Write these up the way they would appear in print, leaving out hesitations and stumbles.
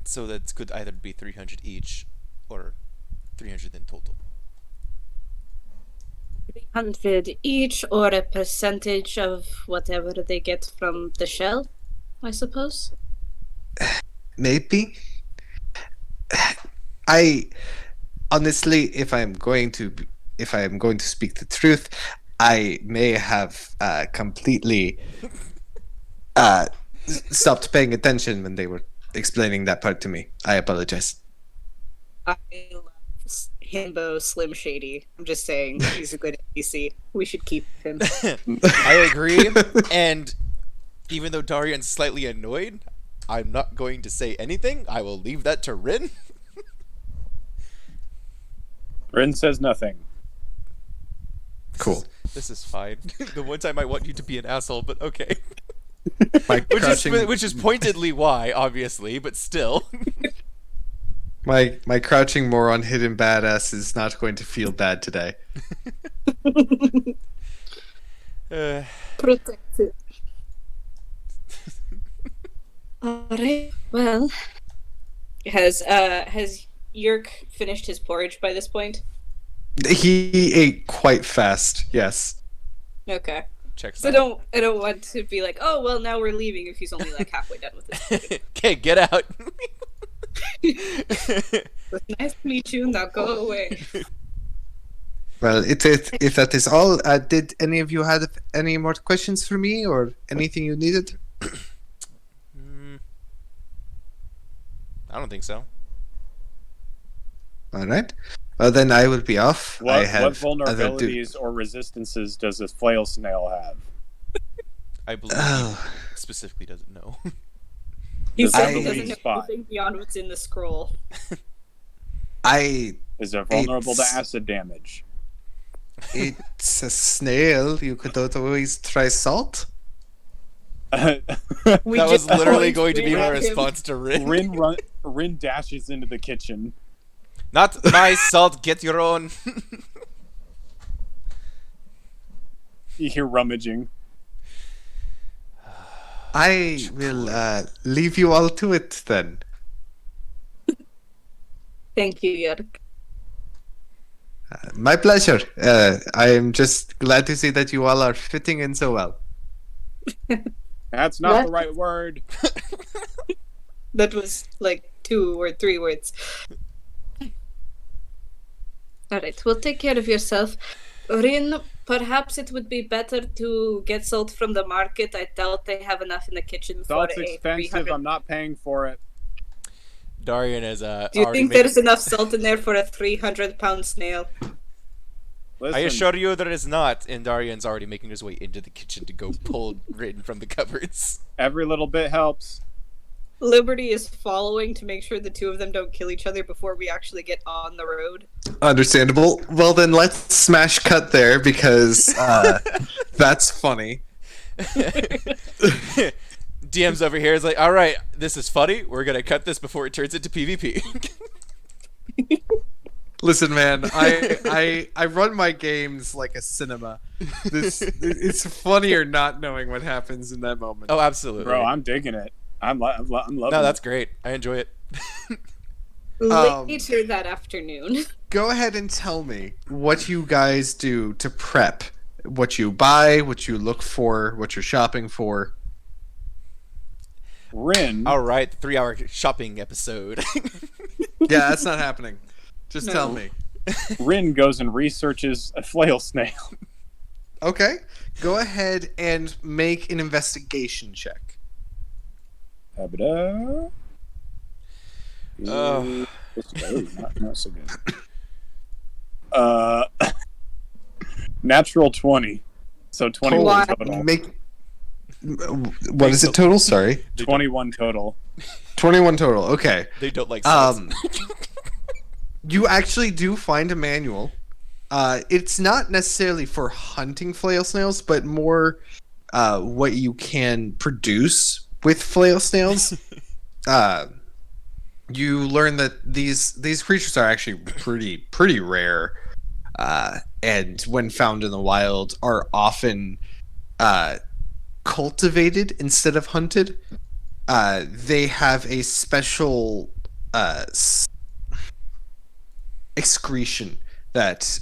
So that could either be 300 each, or 300 in total. 300 each, or a percentage of whatever they get from the shell, I suppose. Maybe. I honestly, if I am going to speak the truth, I may have completely uh, stopped paying attention when they were explaining that part to me. I apologize. I love Himbo Slim Shady. I'm just saying, he's a good NPC. We should keep him. I agree, and even though Darian's slightly annoyed, I'm not going to say anything. I will leave that to Rin. Rin says nothing. Cool. This is fine. The one time I want you to be an asshole, but okay. My crouching, Which is pointedly why, obviously, but still. my crouching moron hidden badass is not going to feel bad today. Protected. Alright, well. Has Yerk finished his porridge by this point? He ate quite fast. Yes. Okay. Checks So out. I don't want to be like, oh well, now we're leaving if he's only like halfway done with this. Okay, get out. It was nice to meet you. Now go away. Well, if that is all, did any of you have any more questions for me or anything you needed? I don't think so. All right. Well, then I will be off. I What have other vulnerabilities or resistances does a flail snail have? I believe Oh. he specifically doesn't know. He Does said it he believe doesn't know spot? anything beyond what's in the scroll. Is it vulnerable to It's- acid damage? It's a snail. You could always try salt. We That was just literally always going to be my grab him. response to Rin. Rin dashes into the kitchen. Not my salt, get your own. You hear rummaging. I will leave you all to it then. Thank you, Yerk. My pleasure. I am just glad to see that you all are fitting in so well. That's not What? the right word. That was like 2 or 3 words. Alright, well, take care of yourself. Rin, perhaps it would be better to get salt from the market. I doubt they have enough in the kitchen Salt's for a expensive. 300. I'm not paying for it. Darian is Do you already think making... there's enough salt in there for a 300-pound snail? Listen, I assure you there is not, and Darian's already making his way into the kitchen to go pull Rin from the cupboards. every little bit helps. Liberty is following to make sure the two of them don't kill each other before we actually get on the road. Understandable. Well, then let's smash cut there because that's funny. DM's over here is like, all right, this is funny. We're gonna cut this before it turns into PvP. Listen, man, I run my games like a cinema. It's funnier not knowing what happens in that moment. Oh, absolutely. Bro, I'm digging it. I'm loving No, that's great. I enjoy it. Later that afternoon. Go ahead and tell me what you guys do to prep. What you buy, what you look for, what you're shopping for. Rin. All right, 3-hour shopping episode. Yeah, that's not happening. Just No. tell me. Rin goes and researches a flail snail. Okay. Go ahead and make an investigation check. Habada. Oh. Not so good. Natural 20. So 21 Wow. total. Make. What is it total? Sorry. 21 total. 21 total. Okay. They don't like salts. You actually do find a manual. It's not necessarily for hunting flail snails, but more what you can produce with flail snails. You learn that these creatures are actually pretty rare, and when found in the wild, are often cultivated instead of hunted. They have a special excretion that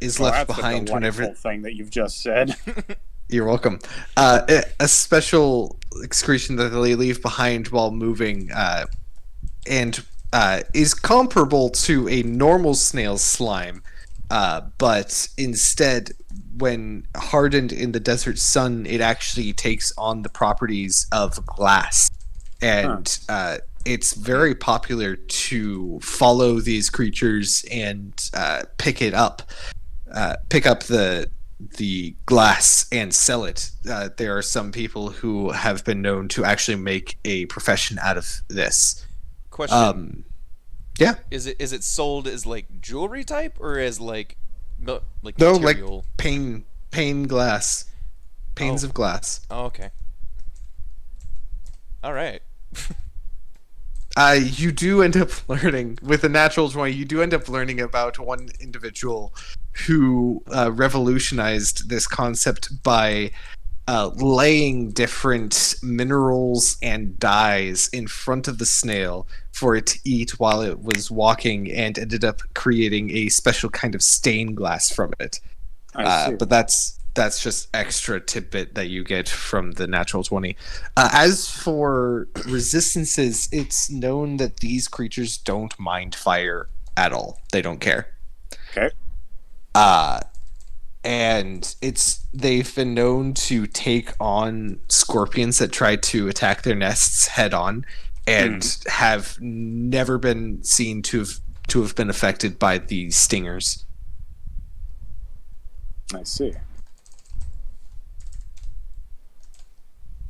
is Oh, left that's behind a whenever. delightful thing that you've just said. You're welcome. A special excretion that they leave behind while moving, and is comparable to a normal snail's slime, but instead, when hardened in the desert sun, it actually takes on the properties of glass, and it's very popular to follow these creatures and pick up the glass and sell it. There are some people who have been known to actually make a profession out of this. Question. Yeah. Is it sold as like jewelry type or as like No, material? like pane glass. Panes Oh. of glass. Oh, okay. All right. You do end up learning with a natural 20. You do end up learning about one individual who revolutionized this concept by laying different minerals and dyes in front of the snail for it to eat while it was walking, and ended up creating a special kind of stained glass from it. I see. But that's just extra tidbit that you get from the natural 20. As for resistances, it's known that these creatures don't mind fire at all. They don't care. Okay. And they've been known to take on scorpions that try to attack their nests head on, and have never been seen to have been affected by the stingers. I see.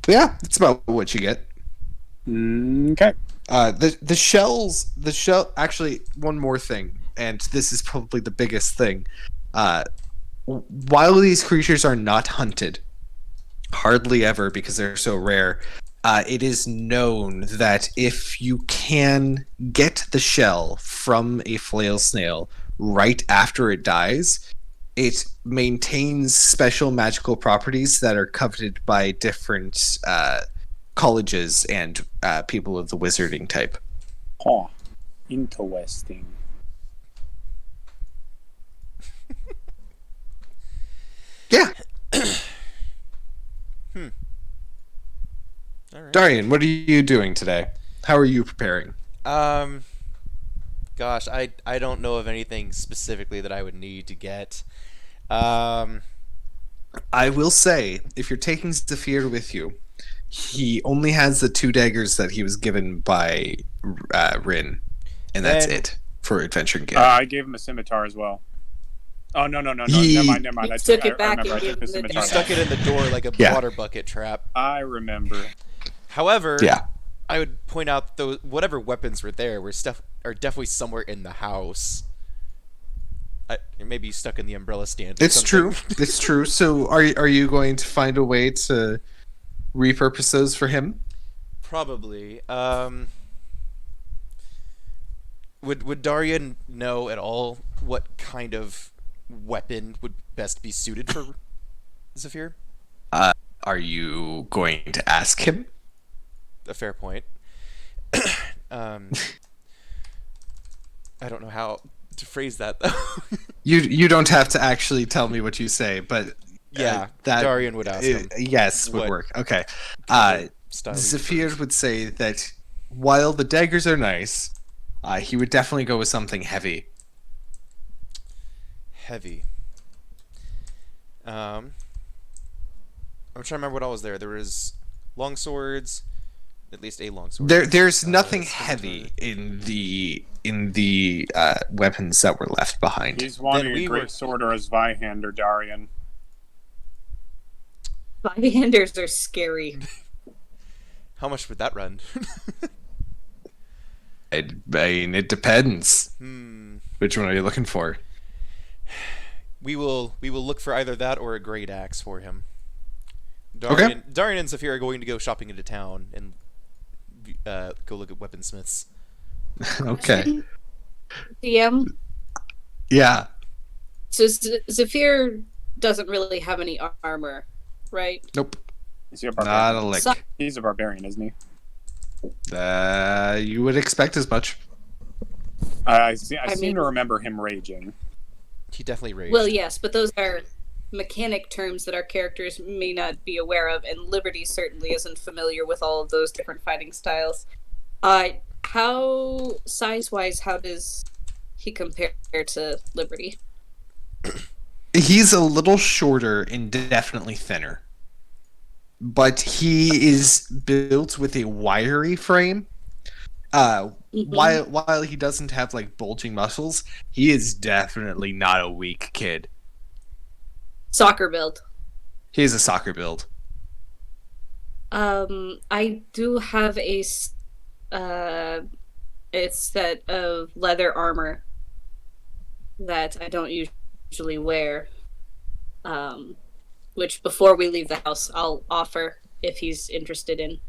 But yeah, that's about what you get. Okay. The shell. Actually, one more thing, and this is probably the biggest thing. While these creatures are not hunted, hardly ever because they're so rare, it is known that if you can get the shell from a flail snail right after it dies, it maintains special magical properties that are coveted by different colleges and people of the wizarding type. Huh. Interesting. Yeah. All right. Darian, what are you doing today? How are you preparing? Gosh, I don't know of anything specifically that I would need to get. I will say, if you're taking Zephyr with you, he only has the 2 daggers that he was given by Rin, and that's Then- it for adventuring gear. I gave him a scimitar as well. Oh, no. Never mind. You I took it back remember. I and took gave the him the You scimitar stuck back. it in the door like a Yeah. water bucket trap. I remember. However, Yeah. I would point out those whatever weapons were there are definitely somewhere in the house. Maybe stuck in the umbrella stand. Or It's something. true. It's true. So are you going to find a way to repurpose those for him? Probably. Would Darian know at all what kind of weapon would best be suited for Zephyr? Are you going to ask him? A fair point. I don't know how to phrase that though. You don't have to actually tell me what you say, but Yeah, that Darian would ask him. Yes, would What work. Okay. Style Zephyr would say that while the daggers are nice, he would definitely go with something heavy. heavy. I'm trying to remember what all was there. There was long swords, at least a long sword. There's nothing scimitar. heavy in the weapons that were left behind. He's wanting we a were- great sword or a Zweihander, Darian. Byhanders are scary. How much would that run? I mean, it depends. Hmm. Which one are you looking for? We will look for either that or a great axe for him. Okay. Darian and Zephyr are going to go shopping into town and go look at weaponsmiths. Okay. DM. Yeah. So Zephyr doesn't really have any armor, right? Nope. Is he a Not barbarian? a lick. So- He's a barbarian, isn't he? You would expect as much. I I seem mean- to remember him raging. He definitely raged. Well, yes, but those are mechanic terms that our characters may not be aware of, and Liberty certainly isn't familiar with all of those different fighting styles. How size-wise, how does he compare to Liberty? He's a little shorter and definitely thinner. But he is built with a wiry frame. While he doesn't have like bulging muscles, he is definitely not a weak kid. Soccer build. He is a soccer build. I do have a set of leather armor that I don't usually wear. Which before we leave the house, I'll offer if he's interested in.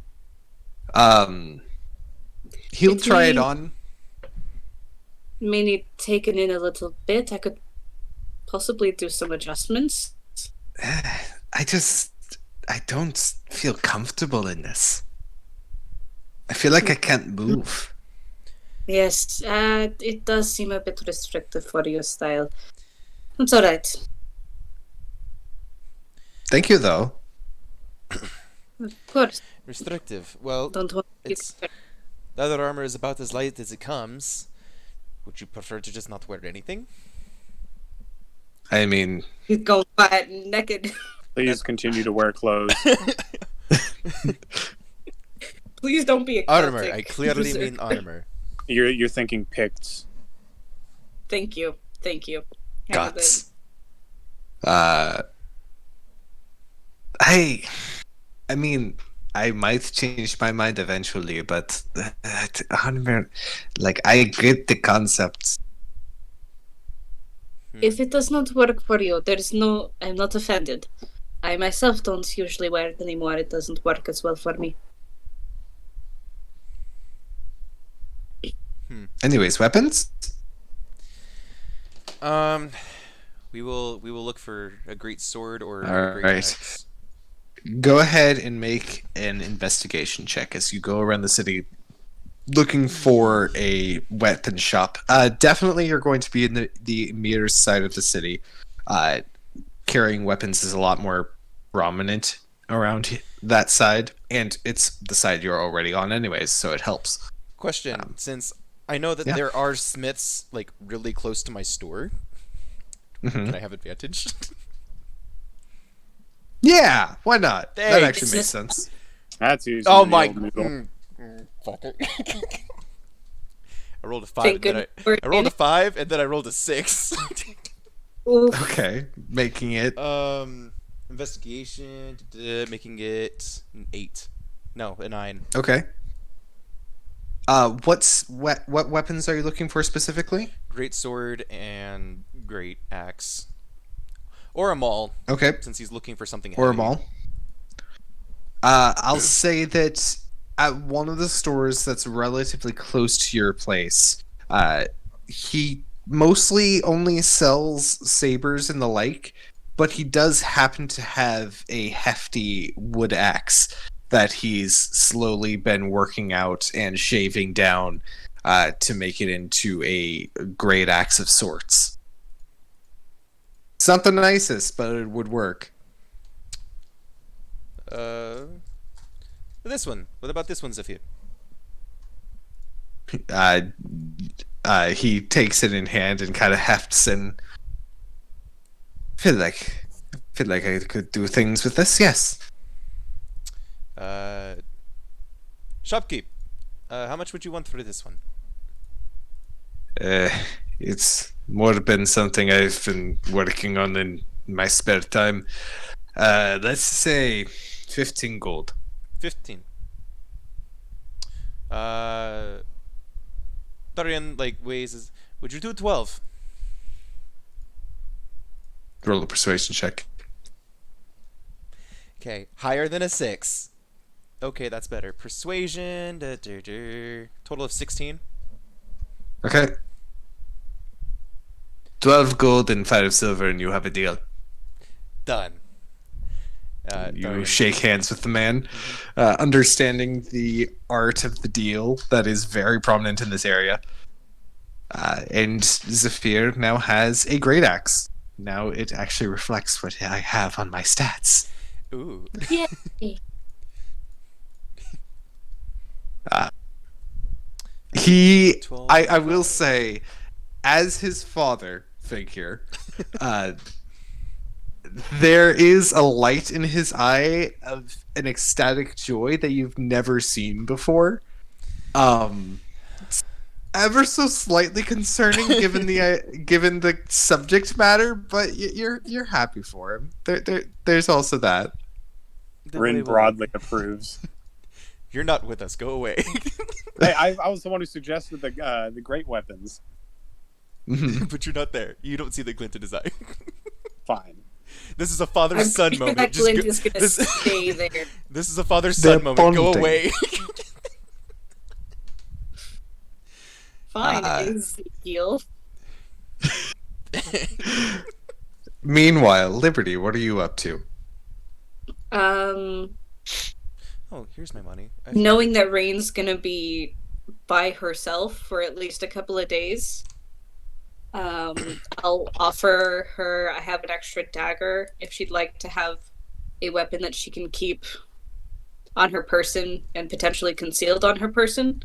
He'll It's try it me. on. May need taken in a little bit. I could possibly do some adjustments. I don't feel comfortable in this. I feel like I can't move. Yes, it does seem a bit restrictive for your style. It's alright. Thank you, though. Of course. Restrictive. Well, Don't want it's leather armor is about as light as it comes. Would you prefer to just not wear anything? I mean, He's going quiet and naked. Please continue to wear clothes. Please don't be a Armor. Celtic I clearly user. mean armor. You're thinking Picts. Thank you. Have a guts. I mean, I might change my mind eventually, but armor, like, I get the concept. If it does not work for you, I'm not offended. I myself don't usually wear it anymore. It doesn't work as well for me. Anyways, weapons? We will look for a great sword or a All great right. axe. Go ahead and make an investigation check as you go around the city looking for a weapon shop. Definitely you're going to be in the mirror side of the city. Carrying weapons is a lot more prominent around that side, and it's the side you're already on anyways, so it helps. Question: since I know that yeah. there are smiths like really close to my store, can I have advantage? Yeah, why not? That Thanks. actually makes sense. That's easy. Oh my! Fuck it. I rolled a 5. Thank And then goodness. I rolled a 5, and then I rolled a 6. Oof. Okay, making it Investigation, making it an 8. No, a 9. okay. What weapons are you looking for specifically? Great sword and great axe, or a maul. Okay, Since he's looking for something or a heavy. mall. I'll say that at one of the stores that's relatively close to your place, he mostly only sells sabers and the like, but he does happen to have a hefty wood axe that he's slowly been working out and shaving down to make it into a great axe of sorts. It's not the nicest, but it would work. This one. What about this one, Zafir? He takes it in hand and kind of hefts and feel like I could do things with this. Yes. Shopkeep. How much would you want for this one? It's more been something I've been working on in my spare time. Let's say 15 gold. 15. Darian weighs is. Would you do 12? Roll a persuasion check. Okay, higher than a 6. Okay, that's better. Persuasion. Total of 16. Okay. 12 gold and 5 silver, and you have a deal. Done. You Darian. shake hands with the man, understanding the art of the deal that is very prominent in this area. And Zephyr now has a great axe. Now it actually reflects what I have on my stats. Ooh. Yay. He, 12. I will say, as his father figure, there is a light in his eye of an ecstatic joy that you've never seen before. It's ever so slightly concerning given the subject matter, but you're happy for him. There's also that. The Rin way broadly approves. You're not with us. Go away. Hey, I was the one who suggested the great weapons. Mhm. But you're not there. You don't see the glint in his eye. Fine. This is a I'm father-son pretty sure moment. that Just glint go- is gonna this, stay there. this is a father-son They're moment. Go bonding. away. Fine, Uh, Ezekiel. Meanwhile, Liberty, what are you up to? Um, Oh, here's my money. knowing that Rain's gonna be by herself for at least a couple of days, I'll offer her. I have an extra dagger if she'd like to have a weapon that she can keep on her person and potentially concealed on her person.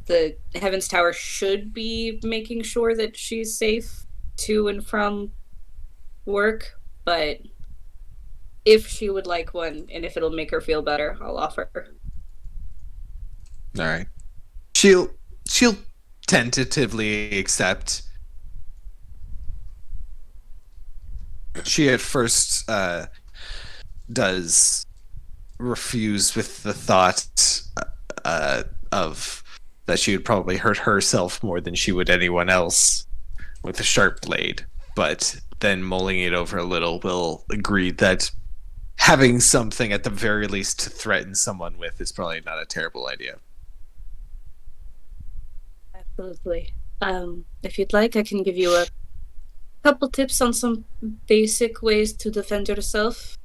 The Heavens Tower should be making sure that she's safe to and from work, but if she would like one and if it'll make her feel better, I'll offer her. All right. She'll tentatively accept. She at first does refuse with the thought of that she would probably hurt herself more than she would anyone else with a sharp blade. But then mulling it over a little, will agree that having something at the very least to threaten someone with is probably not a terrible idea. Absolutely. If you'd like, I can give you a couple tips on some basic ways to defend yourself,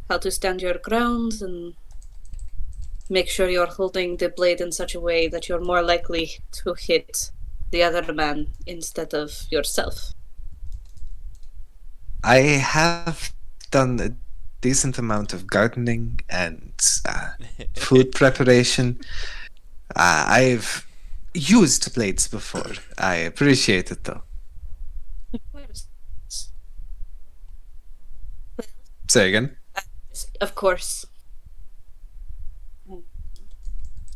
how to stand your ground, and make sure you're holding the blade in such a way that you're more likely to hit the other man instead of yourself. I have done a decent amount of gardening and food preparation. I've used blades before. I appreciate it, though. Say again. Of course.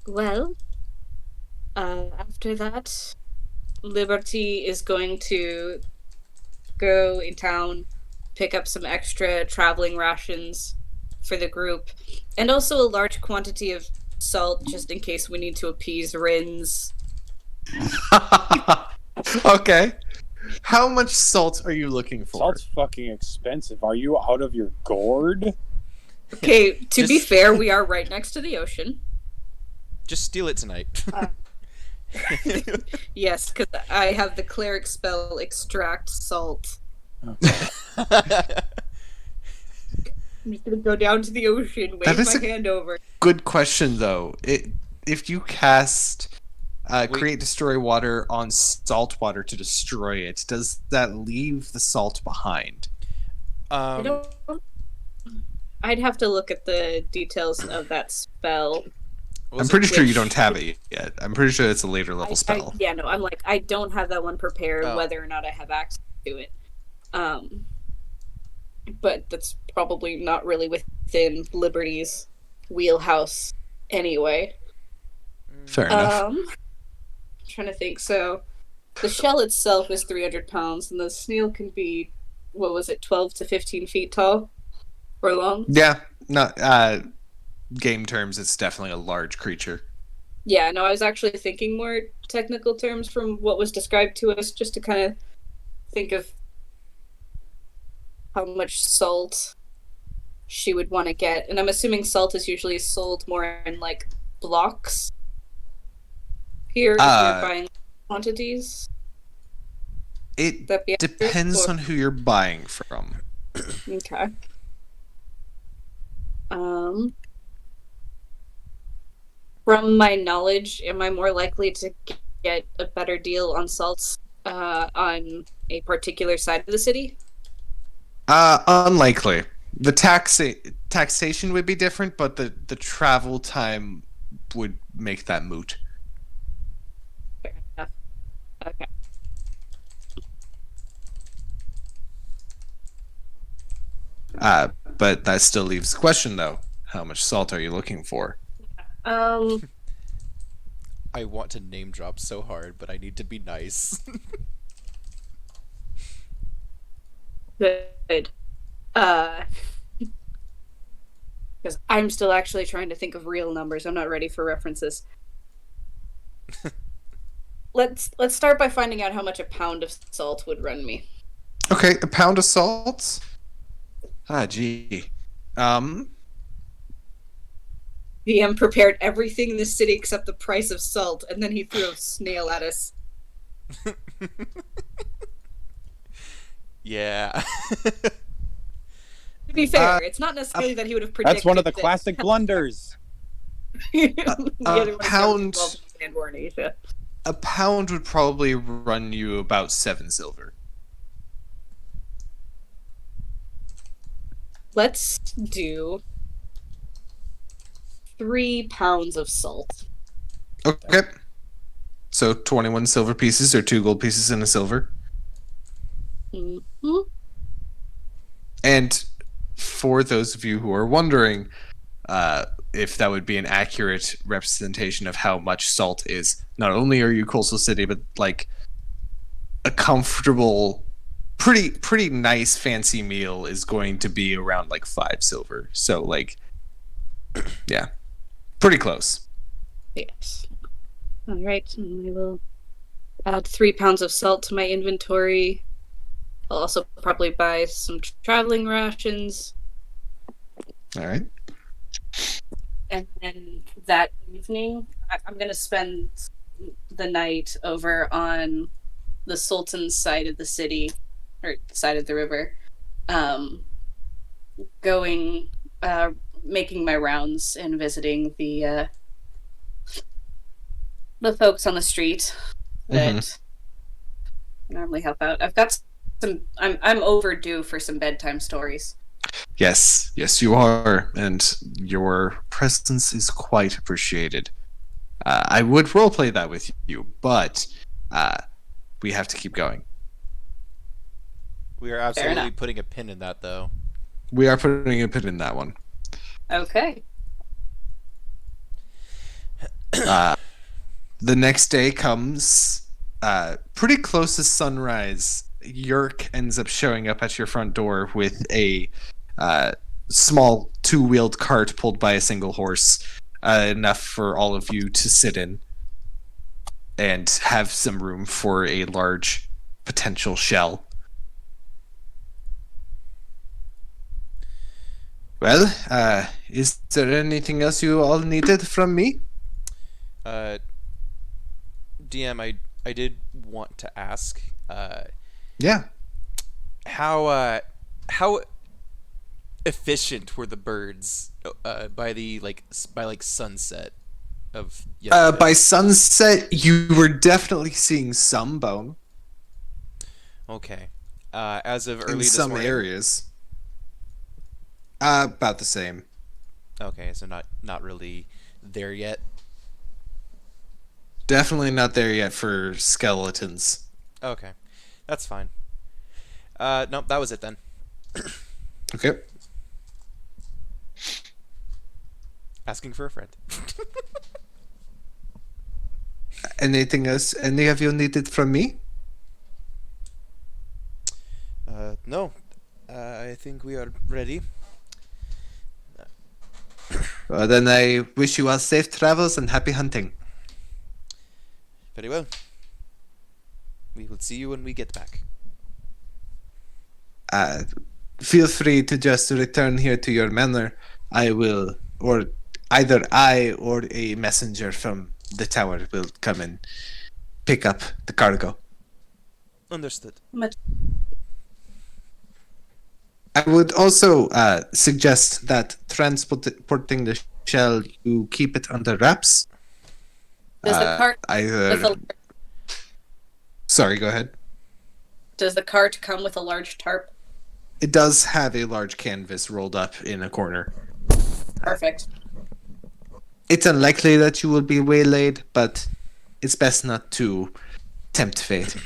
Well, after that, Liberty is going to go in town, pick up some extra traveling rations for the group, and also a large quantity of salt just in case we need to appease Rin's. Okay. How much salt are you looking for? Salt's fucking expensive. Are you out of your gourd? Okay, to be Just- fair, we are right next to the ocean. Just steal it tonight. Yes, because I have the cleric spell extract salt. I'm just gonna go down to the ocean, That wave is my hand over. Good question, though. If you cast create destroy water on salt water to destroy it, does that leave the salt behind? I don't. I'd have to look at the details of that spell. I'm pretty sure you which- don't have it yet. I'm pretty sure it's a later level spell. Yeah, no, I'm like, I don't have that one prepared, Oh. whether or not I have access to it. But that's probably not really within Liberty's wheelhouse anyway. Fair enough. I'm trying to think. So, the shell itself is 300 pounds, and the snail can be, what was it, 12 to 15 feet tall or long? Yeah, not game terms. It's definitely a large creature. Yeah, no, I was actually thinking more technical terms from what was described to us, just to kind of think of how much salt she would want to get. And I'm assuming salt is usually sold more in like blocks here if you're buying quantities. It That'd be accurate, depends or- on who you're buying from. Okay. From my knowledge, am I more likely to get a better deal on salts on a particular side of the city? Unlikely. The taxation would be different, but the travel time would make that moot. Fair enough. Okay. But that still leaves the question, though. How much salt are you looking for? Um, I want to name drop so hard, but I need to be nice. good. Because I'm still actually trying to think of real numbers. I'm not ready for references. Let's start by finding out how much a pound of salt would run me. Okay, a pound of salt. Gee. VM prepared everything in the city except the price of salt, and then he threw a snail at us. Yeah. To be fair, it's not necessarily that he would have predicted. That's one of the that- classic blunders. The other one is pound- involved in the Sand War in Asia. A pound would probably run you about 7 silver. Let's do 3 pounds of salt. Okay. So 21 silver pieces or 2 gold pieces and a silver. Mm-hmm. And for those of you who are wondering if that would be an accurate representation of how much salt is, not only are you coastal city, but like a comfortable, pretty nice fancy meal is going to be around like 5 silver. So like, yeah, pretty close. Yes. All right, and I will add 3 pounds of salt to my inventory. I'll also probably buy some traveling rations. All right. And then that evening, I'm going to spend the night over on the Sultan's side of the city, or side of the river, making my rounds and visiting the folks on the street that normally help out. I've got some. I'm overdue for some bedtime stories. Yes, you are, and your presence is quite appreciated. I would roleplay that with you, but we have to keep going. We are absolutely putting a pin in that, though. We are putting a pin in that one. Okay. The next day comes pretty close to sunrise. Yerk ends up showing up at your front door with a small 2-wheeled cart pulled by a single horse, enough for all of you to sit in and have some room for a large potential shell. Well, is there anything else you all needed from me? DM, I did want to ask, Yeah. how efficient were the birds by sunset of yesterday? By sunset, you were definitely seeing some bone Okay. As of in early this some morning. areas. About the same. Okay, so not really there yet. Definitely not there yet for skeletons. Okay, that's fine. Nope, that was it then. Okay. Asking for a friend. Anything else any of you needed from me? No. I think we are ready. Well, then I wish you all safe travels and happy hunting. Very well. We will see you when we get back. Feel free to just return here to your manor. I will, or either I or a messenger from the tower will come and pick up the cargo. Understood. I would also suggest that transporting the shell, you keep it under wraps. Does the cart Either with Sorry, go ahead. Does the cart come with a large tarp? It does have a large canvas rolled up in a corner. Perfect. It's unlikely that you will be waylaid, but it's best not to tempt fate.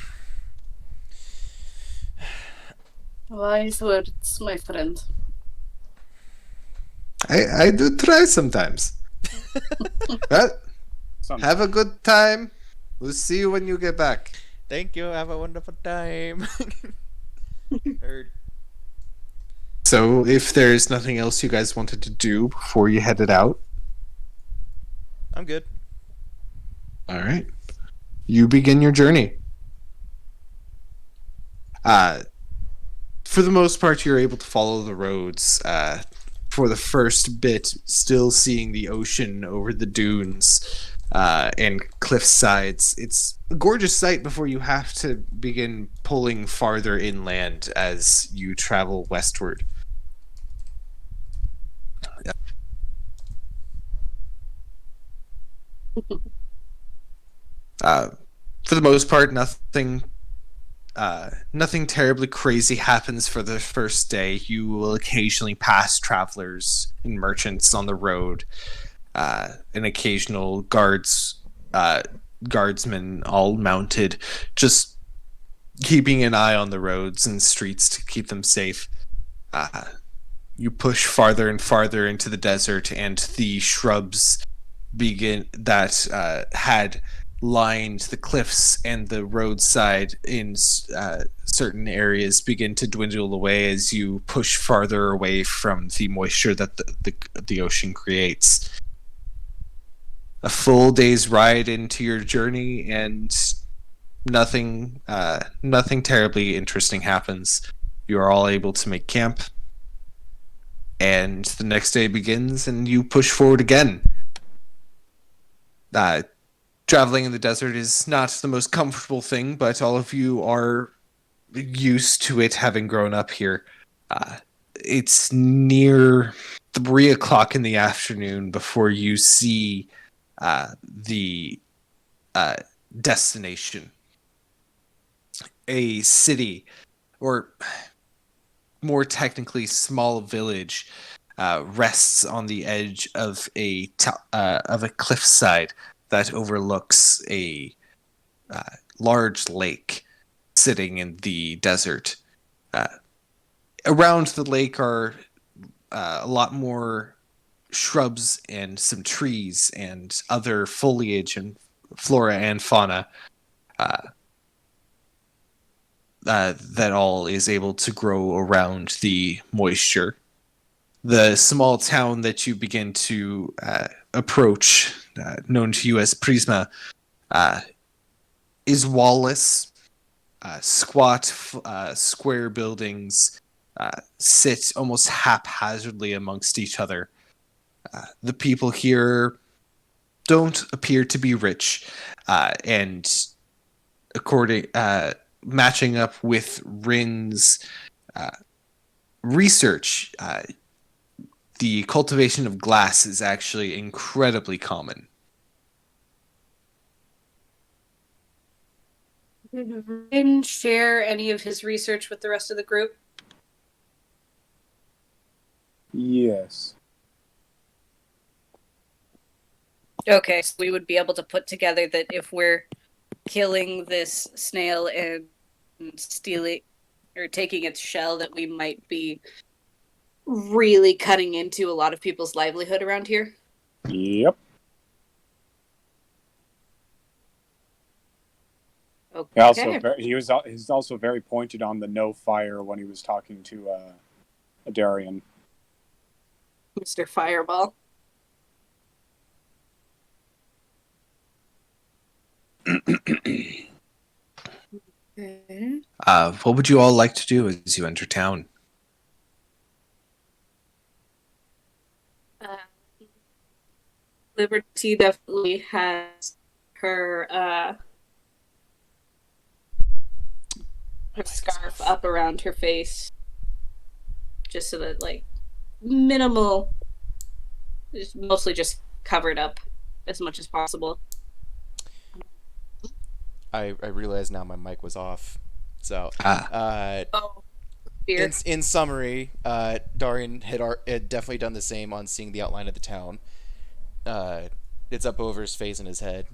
Wise words, my friend. I do try sometimes. Well, have a good time. We'll see you when you get back. Thank you. Have a wonderful time. So, if there's nothing else you guys wanted to do before you headed out, I'm good. all right. You begin your journey. For the most part, you're able to follow the roads. For the first bit, still seeing the ocean over the dunes and cliff sides. It's a gorgeous sight before you have to begin pulling farther inland as you travel westward. For the most part, nothing terribly crazy happens for the first day. You will occasionally pass travelers and merchants on the road, and occasional guardsmen all mounted, just keeping an eye on the roads and streets to keep them safe. You push farther and farther into the desert, and the shrubs had lined the cliffs and the roadside in certain areas begin to dwindle away as you push farther away from the moisture that the ocean creates. A full day's ride into your journey, and nothing terribly interesting happens. You are all able to make camp, and the next day begins, and you push forward again. Traveling in the desert is not the most comfortable thing, but all of you are used to it, having grown up here. It's near 3 o'clock in the afternoon before you see the destination. A city, or more technically, small village, rests on the edge of a cliffside that overlooks a large lake sitting in the desert. Around the lake are a lot more shrubs and some trees and other foliage and flora and fauna that all is able to grow around the moisture. The small town that you begin to approach, known to you as Prisma, is wallless. Squat, square buildings sit almost haphazardly amongst each other. The people here don't appear to be rich, and matching up with Rin's research, the cultivation of glass is actually incredibly common. Did Rin share any of his research with the rest of the group? Yes. Okay, so we would be able to put together that if we're killing this snail and stealing or taking its shell, that we might be really cutting into a lot of people's livelihood around here. Yep. Okay. He's also very pointed on the no fire when he was talking to Adarian. Mr. Fireball. Okay. What would you all like to do as you enter town? Liberty definitely has her scarf up around her face, just so that minimal, mostly just covered up as much as possible. I realize now my mic was off. So, Ah, Oh, dear. in summary, Darian had definitely done the same on seeing the outline of the town. Uh, it's up over his face and his head.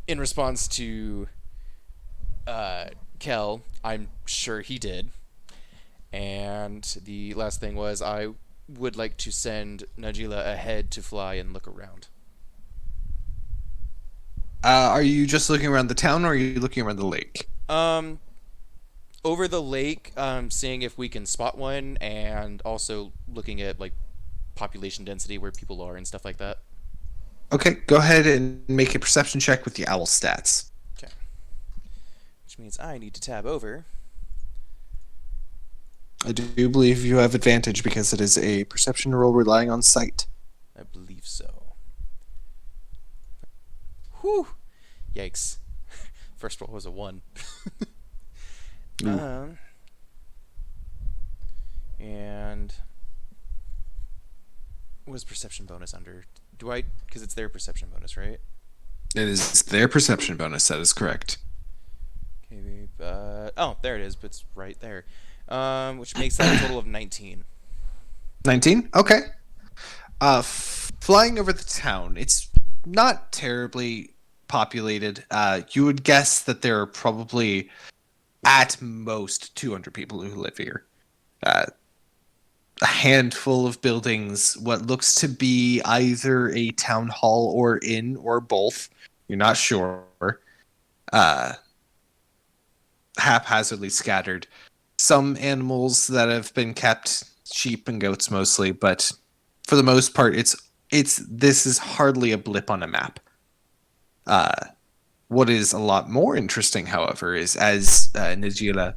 In response to Kel, I'm sure he did. And the last thing was, I would like to send Najila ahead to fly and look around. are you just looking around the town, or are you looking around the lake? Um, Over the lake, seeing if we can spot one, and also looking at like population density where people are and stuff like that. Okay, go ahead and make a perception check with the owl stats. Okay. Which means I need to tab over. I do believe you have advantage because it is a perception roll relying on sight. I believe so. Whew. Yikes. First roll was a 1. And what is perception bonus under? Do I? Because it's their perception bonus, right? It is their perception bonus, that is correct. Okay. Oh, there it is. But it's right there. Which makes that a total of 19. 19? Okay. Flying over the town, it's not terribly populated. You would guess that there are probably at most 200 people who live here. A handful of buildings, what looks to be either a town hall or inn or both. You're not sure. Haphazardly scattered. Some animals that have been kept, sheep and goats mostly, but for the most part, this is hardly a blip on a map. What is a lot more interesting, however, is as Najila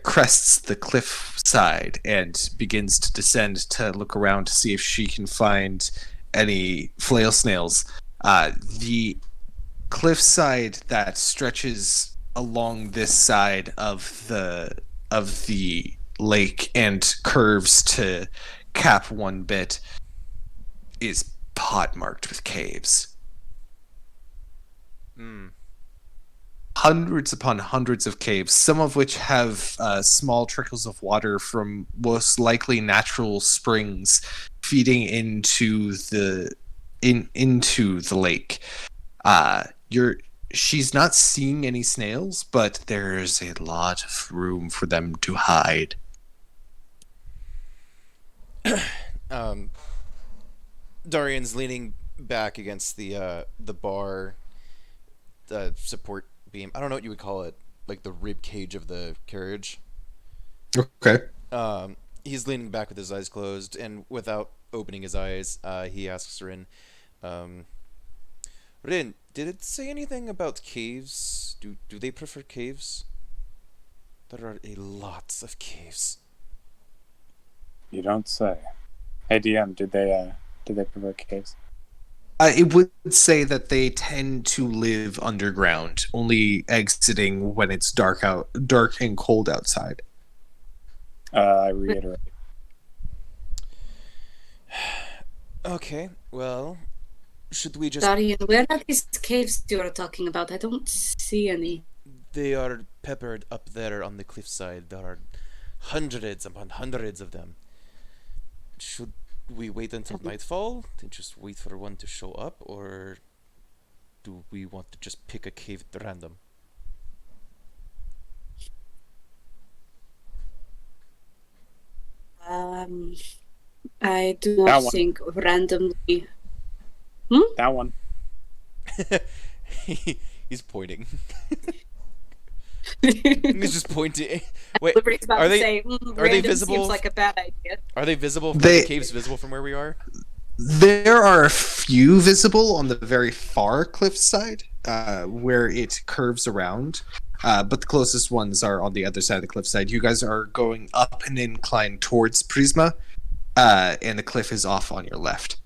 crests the cliff side and begins to descend to look around to see if she can find any flail snails. The cliffside that stretches along this side of the lake and curves to cap one bit is pot-marked with caves. Hundreds upon hundreds of caves, some of which have small trickles of water from most likely natural springs feeding into the lake. She's not seeing any snails, but there's a lot of room for them to hide. Darian's leaning back against the bar, the support beam. I don't know what you would call it, like the rib cage of the carriage. Okay. He's leaning back with his eyes closed, and without opening his eyes, he asks Rin, Rin, did it say anything about caves? Do they prefer caves? There are a lot of caves. You don't say. Hey DM, did they prefer caves? It would say that they tend to live underground, only exiting when it's dark and cold outside. I reiterate. Okay, well, should we just... Darian, where are these caves you are talking about? I don't see any. They are peppered up there on the cliffside. There are hundreds upon hundreds of them. Should we wait until nightfall and just wait for one to show up, or do we want to just pick a cave at random? I do That not one. think randomly. That one. He's pointing. He's just pointing. Wait, Liberty's about are to they say, are they random visible? Seems like a bad idea. Are they visible? Are They- the caves visible from where we are? There are a few visible on the very far cliffside, where it curves around. But the closest ones are on the other side of the cliffside. You guys are going up an incline towards Prisma, and the cliff is off on your left.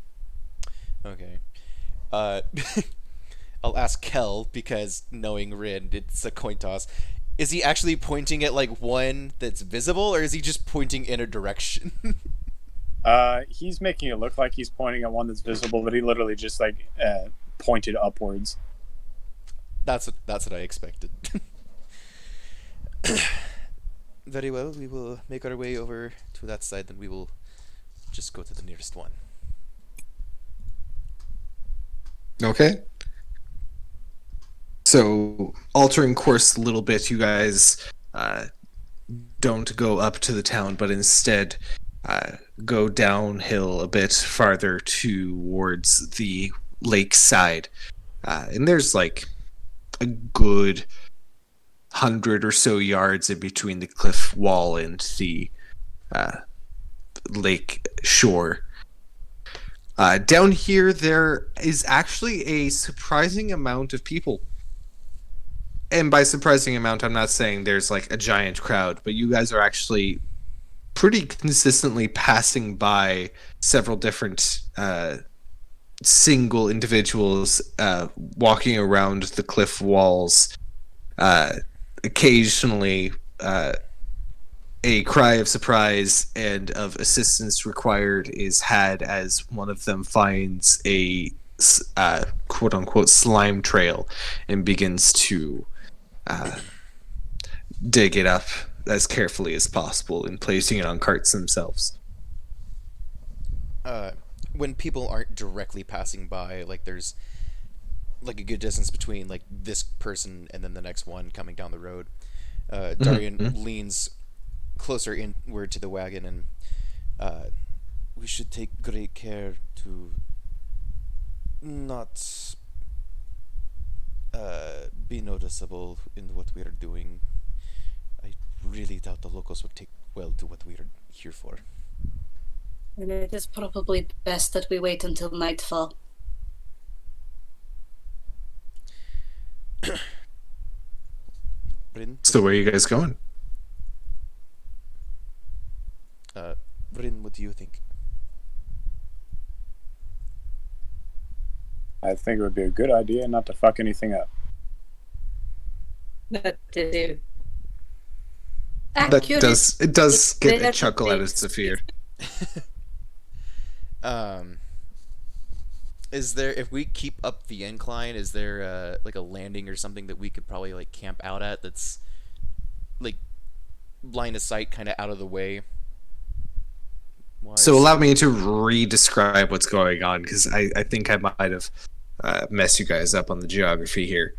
Okay. I'll ask Kel, because knowing Rin, it's a coin toss. Is he actually pointing at like one that's visible, or is he just pointing in a direction? He's making it look like he's pointing at one that's visible, but he literally just pointed upwards. That's what I expected. Very well, we will make our way over to that side, and we will just go to the nearest one. Okay. So, altering course a little bit, you guys don't go up to the town, but instead go downhill a bit farther towards the lake side. And there's like a good 100 or so yards in between the cliff wall and the lake shore. Down here, there is actually a surprising amount of people. And by surprising amount, I'm not saying there's like a giant crowd, but you guys are actually pretty consistently passing by several different single individuals walking around the cliff walls. Occasionally, a cry of surprise and of assistance required is had as one of them finds a quote-unquote slime trail and begins to dig it up as carefully as possible and placing it on carts themselves. When people aren't directly passing by, like there's like a good distance between like this person and then the next one coming down the road, Darian leans closer inward to the wagon, and we should take great care to not be noticeable in what we are doing. I really doubt the locals would take well to what we are here for. And it is probably best that we wait until nightfall. Bryn, So where are you guys going? Bryn, what do you think? I think it would be a good idea not to fuck anything up. That to do. That does get a That's chuckle out of big. Zephyr. Is there, if we keep up the incline, is there like a landing or something that we could probably like camp out at that's like line of sight kind of out of the way? So allow me to re-describe what's going on, because I think I might have messed you guys up on the geography here.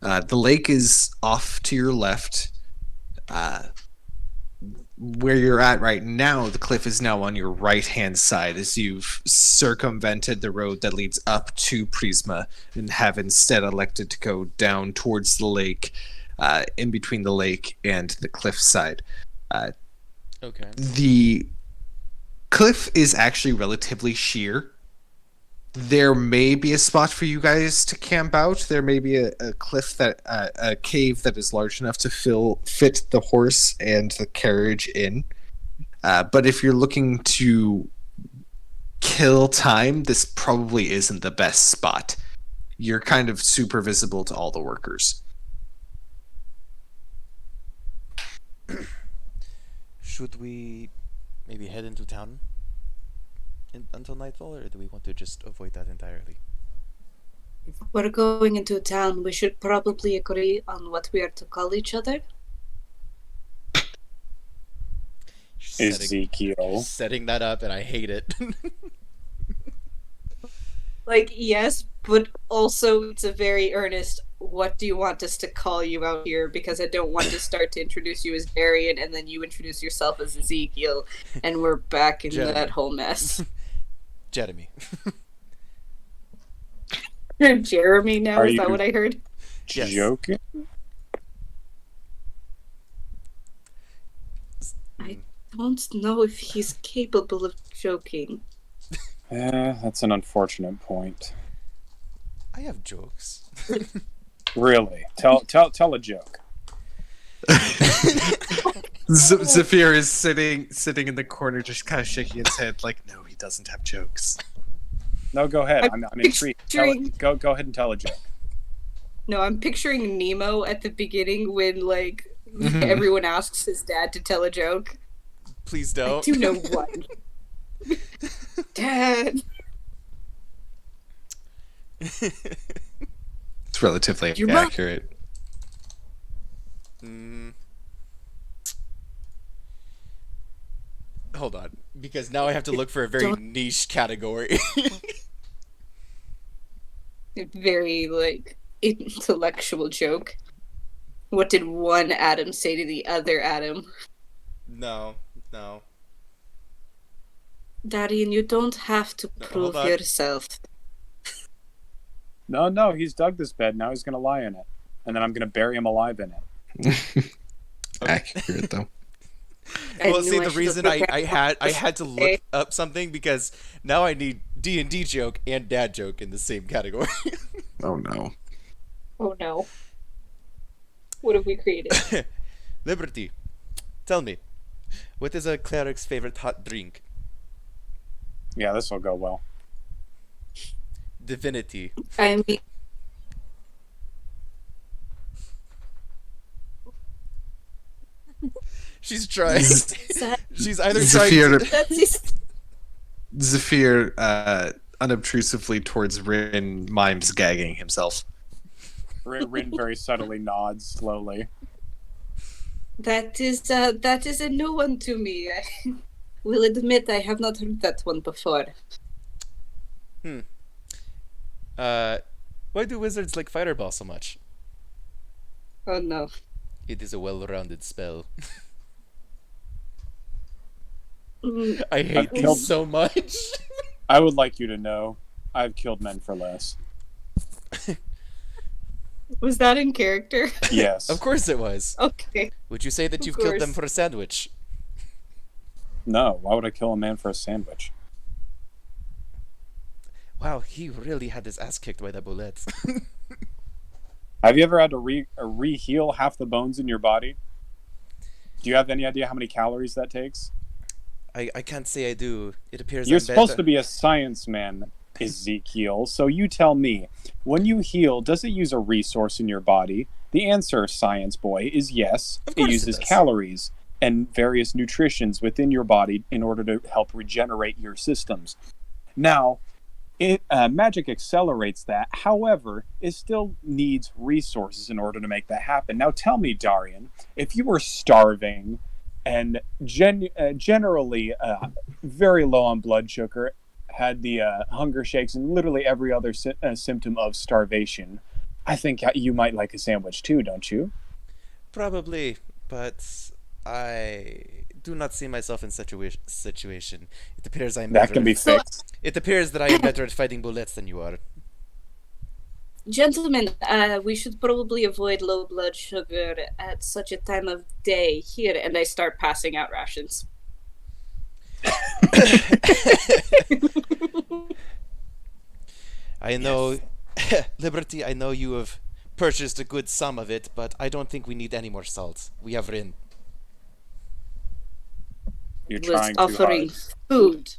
The lake is off to your left. Where you're at right now, the cliff is now on your right-hand side as you've circumvented the road that leads up to Prisma and have instead elected to go down towards the lake, in between the lake and the cliff side. Okay. The cliff is actually relatively sheer. There may be a spot for you guys to camp out. There may be a cliff that a cave that is large enough to fit the horse and the carriage in. But if you're looking to kill time, this probably isn't the best spot. You're kind of super visible to all the workers. Should we maybe head into town until nightfall, or do we want to just avoid that entirely? If we're going into town, we should probably agree on what we are to call each other. Ezekiel. Setting that up, and I hate it. Like, yes, but also it's a very earnest, what do you want us to call you out here? Because I don't want to start to introduce you as Darian and then you introduce yourself as Ezekiel, and we're back in Jeremy. that whole mess. Jeremy. Jeremy now? Are Is that you- what I heard? Yes. Joking? I don't know if he's capable of joking. That's an unfortunate point. I have jokes. Really? Tell a joke. Zephyr is sitting in the corner, just kind of shaking his head, like, no, he doesn't have jokes. No, go ahead. I'm I'm intrigued. picturing- Go ahead and tell a joke. No, I'm picturing Nemo at the beginning when, like, Mhm. everyone asks his dad to tell a joke. Please I don't. do know one. Dad. It's relatively You're right. accurate. Hold on, because now I have to look for a very Don't- niche category. Very like intellectual joke. What did one atom say to the other atom? No. Darian, you don't have to No, prove hold on. yourself. No, he's dug this bed. Now he's going to lie in it. And then I'm going to bury him alive in it. Accurate though. I Well, knew see, I the should've reason looked I at had to look up something because now I need D&D joke and dad joke in the same category. Oh no. Oh no. What have we created? Liberty, tell me, what is a cleric's favorite hot drink? Yeah, this will go well. Divinity. I mean, She's trying. She's either trying Zephyr, to... that's just, Zephyr unobtrusively towards Rin mimes gagging himself. Rin very subtly nods slowly. that is a new one to me. I will admit I have not heard that one before. Why do wizards like Fireball so much? Oh no. It is a well-rounded spell. Mm, I hate killed- these so much. I would like you to know I've killed men for less. was that in character? Yes. Of course it was. Okay. Would you say that Of you've killed them course. for a sandwich? No, why would I kill a man for a sandwich? Wow, he really had his ass kicked by the bullets. Have you ever had to re-heal half the bones in your body? Do you have any idea how many calories that takes? I can't say I do. It appears You're I'm supposed better. to be a science man, Ezekiel. So you tell me, when you heal, does it use a resource in your body? The answer, science boy, is yes. Of It course it uses does. calories and various nutritions within your body in order to help regenerate your systems. Now, magic accelerates that. However, it still needs resources in order to make that happen. Now, tell me, Darian, if you were starving and generally very low on blood sugar, had the hunger shakes and literally every other symptom of starvation, I think you might like a sandwich too, don't you? Probably, but I do not see myself in such a situation. It appears I'm That better can be at- fixed. It appears that I am better at fighting bullets than you are. Gentlemen, we should probably avoid low blood sugar at such a time of day here, and I start passing out rations. I know, Liberty, I know you have purchased a good sum of it, but I don't think we need any more salt. We have Rin. You're Was trying too offering hard. food.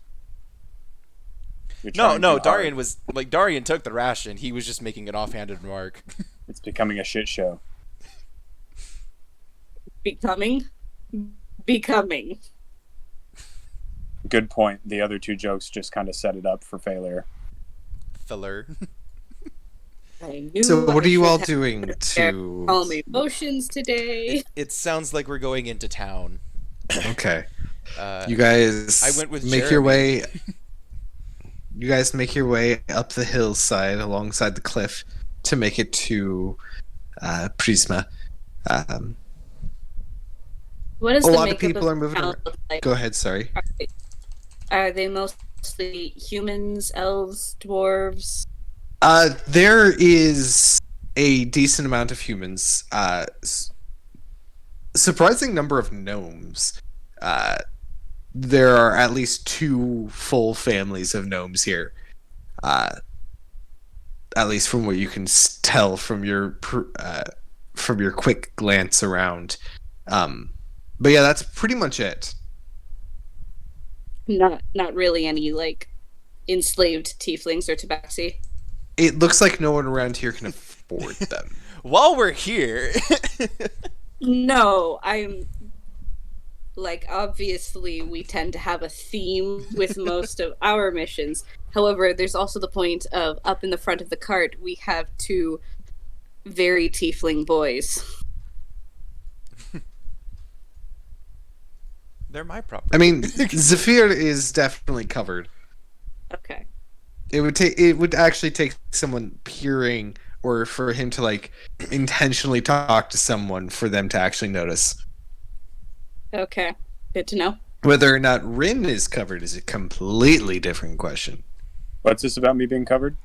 You're No, trying no, too Darian hard. was, like, Darian took the ration. He was just making an offhanded remark. It's becoming a shit show. Becoming. Good point. The other two jokes just kind of set it up for failure. Filler. I knew So what I are you should all have doing to? calm emotions today. It sounds like we're going into town. Okay, Uh, you guys. I went with make your Jeremy. way. You guys make your way up the hillside alongside the cliff to make it to Prisma. What does A the lot of makeup people are moving town around. look like? Go ahead. Sorry. Are they mostly humans, elves, dwarves? There is a decent amount of humans. Surprising number of gnomes. There are at least 2 full families of gnomes here. At least from what you can tell from your quick glance around. But yeah, that's pretty much it. Not really any like enslaved tieflings or tabaxi. It looks like no one around here can afford them. While we're here, No, I'm like, obviously, we tend to have a theme with most of our missions. However, there's also the point of up in the front of the cart, we have two very tiefling boys. They're my property. I mean, Zephyr is definitely covered. Okay. It would actually take someone peering or for him to like intentionally talk to someone for them to actually notice. Okay. Good to know. Whether or not Rin is covered is a completely different question. What's this about me being covered?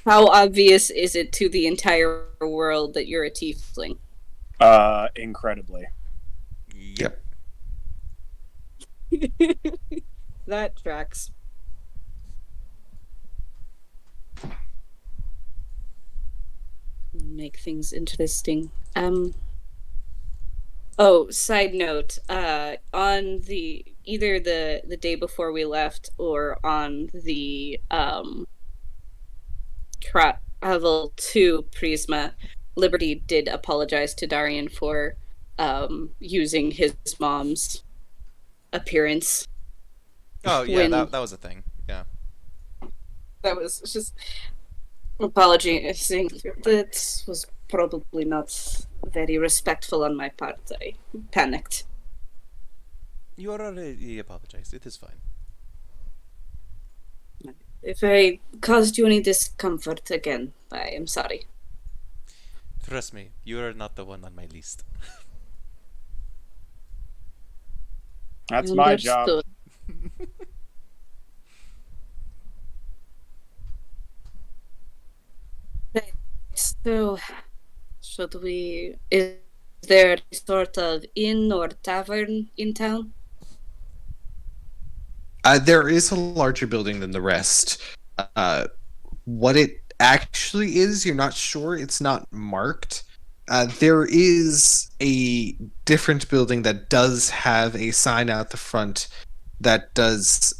How obvious is it to the entire world that you're a tiefling? Incredibly. Yep. That tracks. Make things interesting. Oh, side note. On the either the day before we left or on the travel to Prisma, Liberty did apologize to Darian for using his mom's appearance. Oh yeah, when- that was a thing. Yeah. That was just apologizing. That was probably not very respectful on my part. I panicked. You already apologized. It is fine. If I caused you any discomfort again, I am sorry. Trust me, you are not the one on my list. That's my job. Understood. Right, so, should we? Is there a sort of inn or tavern in town? There is a larger building than the rest. What it actually is, you're not sure. It's not marked. There is a different building that does have a sign out the front that does.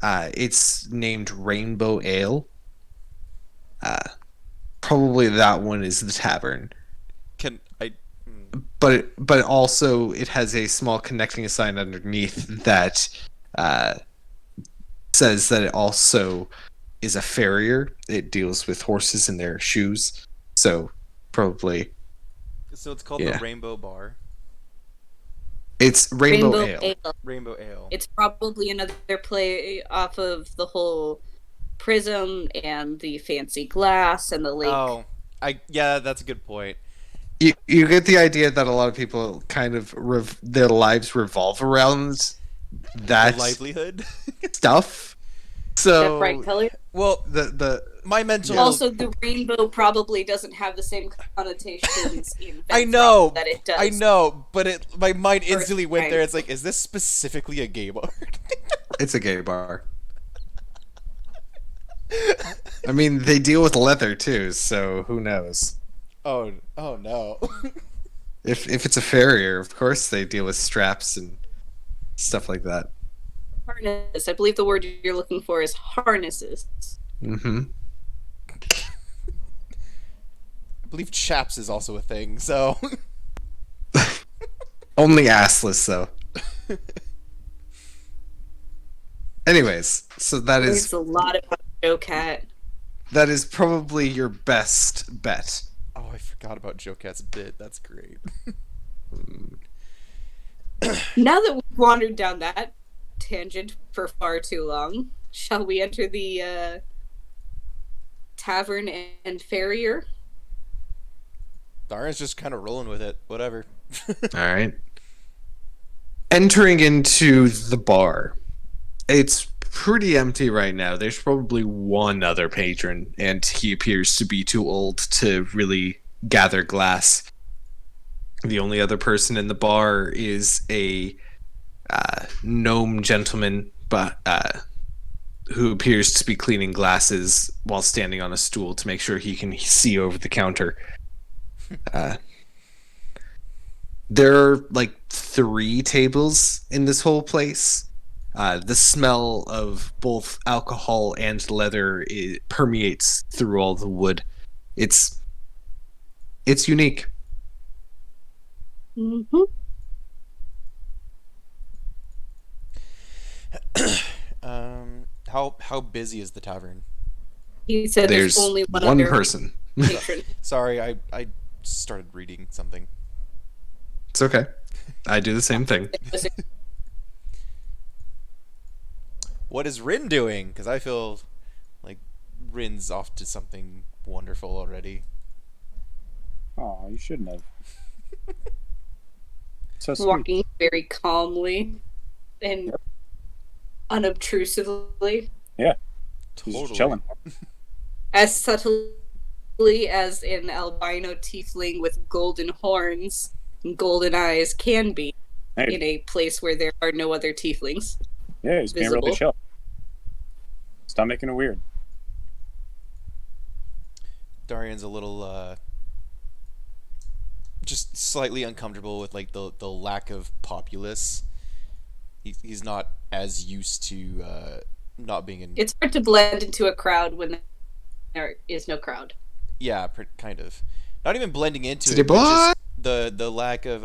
It's named Rainbow Ale. Probably that one is the tavern. Can I? But also it has a small connecting sign underneath that says that it also is a farrier. It deals with horses and their shoes. So probably So it's called Yeah. the Rainbow Bar. it's Rainbow Ale. Rainbow Ale. It's probably another play off of the whole prism and the fancy glass and the lake. Oh, yeah, that's a good point. You get the idea that a lot of people kind of their lives revolve around that The livelihood. stuff. So That bright color. Well, the my mental. Also, the rainbow probably doesn't have the same connotations in I Venthrop know. that it does. I know, but my mind First instantly went time. there. It's like, is this specifically a gay bar? it's a gay bar. I mean, they deal with leather too, so who knows? oh no. If it's a farrier, of course they deal with straps and stuff like that. Harness. I believe the word you're looking for is harnesses. Mm-hmm. I believe chaps is also a thing. So. Only assless though. Anyways, so There's a lot about Joe Cat. that is probably your best bet. Oh, I forgot about Joe Cat's bit. That's great. Now that we've wandered down that tangent for far too long, shall we enter the tavern and farrier? Darren's just kind of rolling with it. Whatever. All right. Entering into the bar, it's pretty empty right now. There's probably one other patron, and he appears to be too old to really gather glass. The only other person in the bar is a gnome gentleman, but who appears to be cleaning glasses while standing on a stool to make sure he can see over the counter. There are like 3 tables in this whole place. The smell of both alcohol and leather permeates through all the wood. It's unique. Mm-hmm. How busy is the tavern? He said there's There's only one one other person. patron. Sorry, I started reading something. It's okay. I do the same thing. What is Rin doing? Because I feel like Rin's off to something wonderful already. Oh, you shouldn't have. So sweet. Walking very calmly and Yep. unobtrusively, Yeah, he's just Totally. chilling. as subtly as an albino tiefling with golden horns and golden eyes can be Hey, in a place where there are no other tieflings yeah, he's being really visible. chill. Stop making it weird. Darian's a little just slightly uncomfortable with like the lack of populace. He's not as used to not being in. It's hard to blend into a crowd when there is no crowd. Yeah, kind of. Not even blending into City it, but boy! just the lack of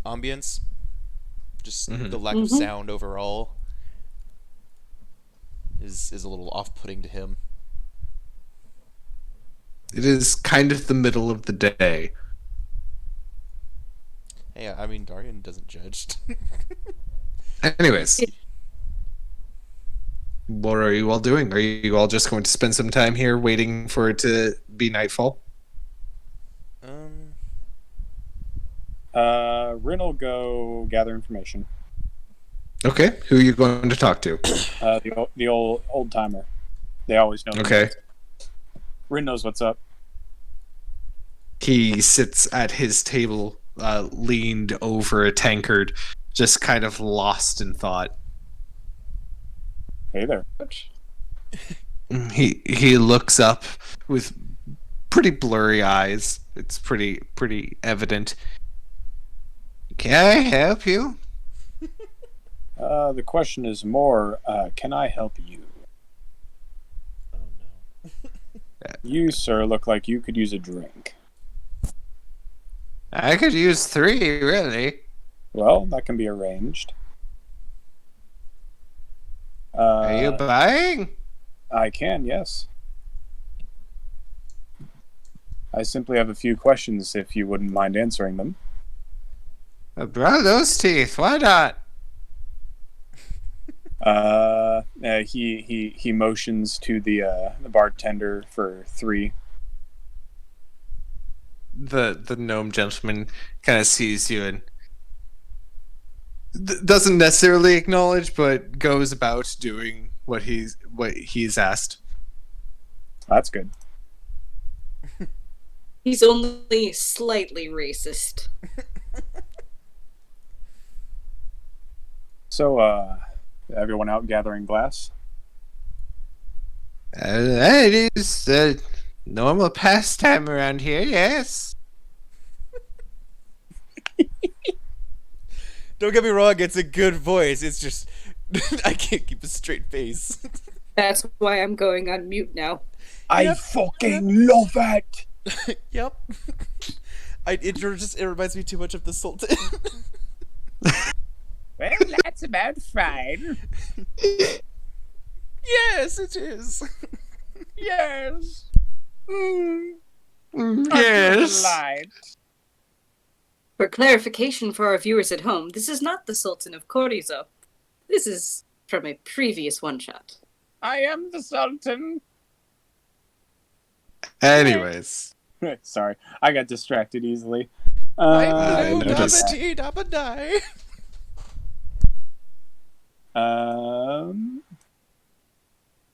ambience, just Mhm. the lack of Mhm. sound overall is a little off-putting to him. It is kind of the middle of the day. Yeah, I mean Darian doesn't judge. Anyways, what are you all doing? Are you all just going to spend some time here waiting for it to be nightfall? um, Rin will go gather information. Okay, who are you going to talk to? The old timer. They always know. Okay. Rin knows what's up. He sits at his table, leaned over a tankard, just kind of lost in thought. Hey there. He looks up with pretty blurry eyes. It's pretty evident. Can I help you? The question is more, can I help you? oh no. You, sir, look like you could use a drink. I could use 3, really. Well, that can be arranged. Are you buying? I can, yes. I simply have a few questions if you wouldn't mind answering them. Bro, those teeth. Why not? He motions to the bartender for 3. The gnome gentleman kind of sees you and doesn't necessarily acknowledge, but goes about doing what he's asked. That's good. He's only slightly racist. So, everyone out gathering glass? It is a normal pastime around here, yes. Don't get me wrong, it's a good voice. It's just I can't keep a straight face. That's why I'm going on mute now. I fucking love it! Yep. It reminds me too much of the Sultan. Well, that's about fine. Yes, it is. Yes. Yes. For clarification for our viewers at home, this is not the Sultan of Corizo. This is from a previous one-shot. I am the Sultan. Anyways, Sorry, I got distracted easily. I Blue noticed. dabba dee dabba die.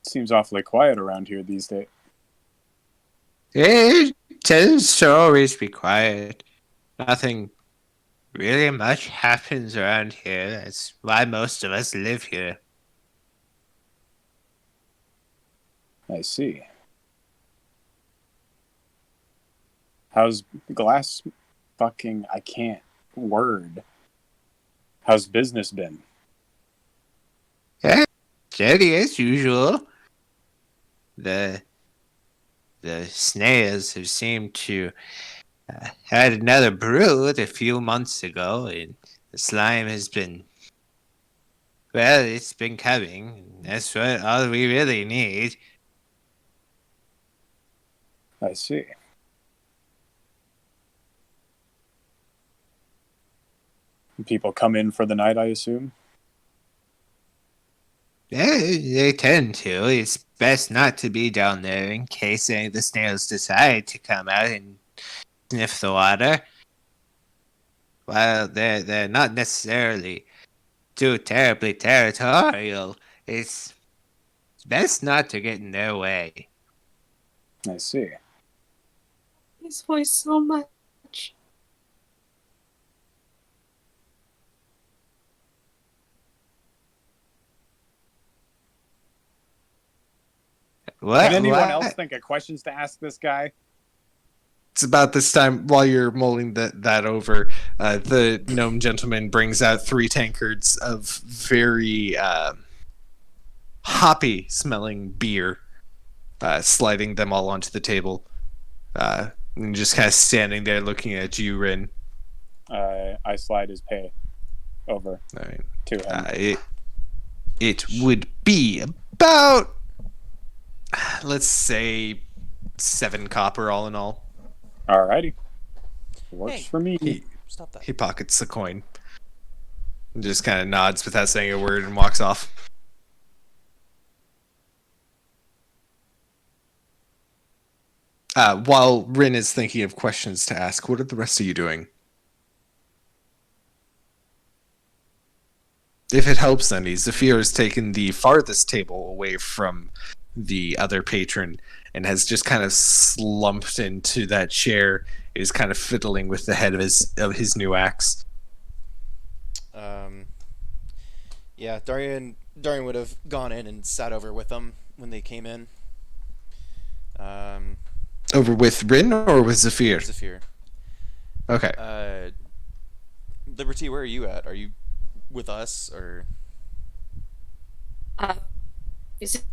Seems awfully quiet around here these days. it tends to always be quiet. Nothing really much happens around here. That's why most of us live here. I see. How's glass fucking I can't word. How's business been? Steady as usual. The snails have seemed to Had another brood a few months ago, and the slime has been. Well, it's been coming. That's what all we really need. I see. People come in for the night, I assume. They tend to. It's best not to be down there in case any of the snails decide to come out and sniff the water. While they're not necessarily too terribly territorial, it's best not to get in their way. I see. His voice so much. What? Can anyone What? else think of questions to ask this guy? It's about this time while you're mulling that over. The gnome gentleman brings out 3 tankards of very hoppy smelling beer, sliding them all onto the table, and just kind of standing there looking at you, Rin. I slide his pay over I mean, to him. it would be about, let's say, 7 copper all in all. Alrighty. Works Hey. for me. Stop that. He pockets the coin and just kind of nods without saying a word and walks off. While Rin is thinking of questions to ask, what are the rest of you doing? If it helps any, Zafir has taken the farthest table away from the other patron and has just kind of slumped into that chair, is kind of fiddling with the head of his new axe. Yeah, Darian would have gone in and sat over with them when they came in. Over with Rin or with Zafir? Zafir. Okay. Liberty, where are you at? Are you with us or? Is it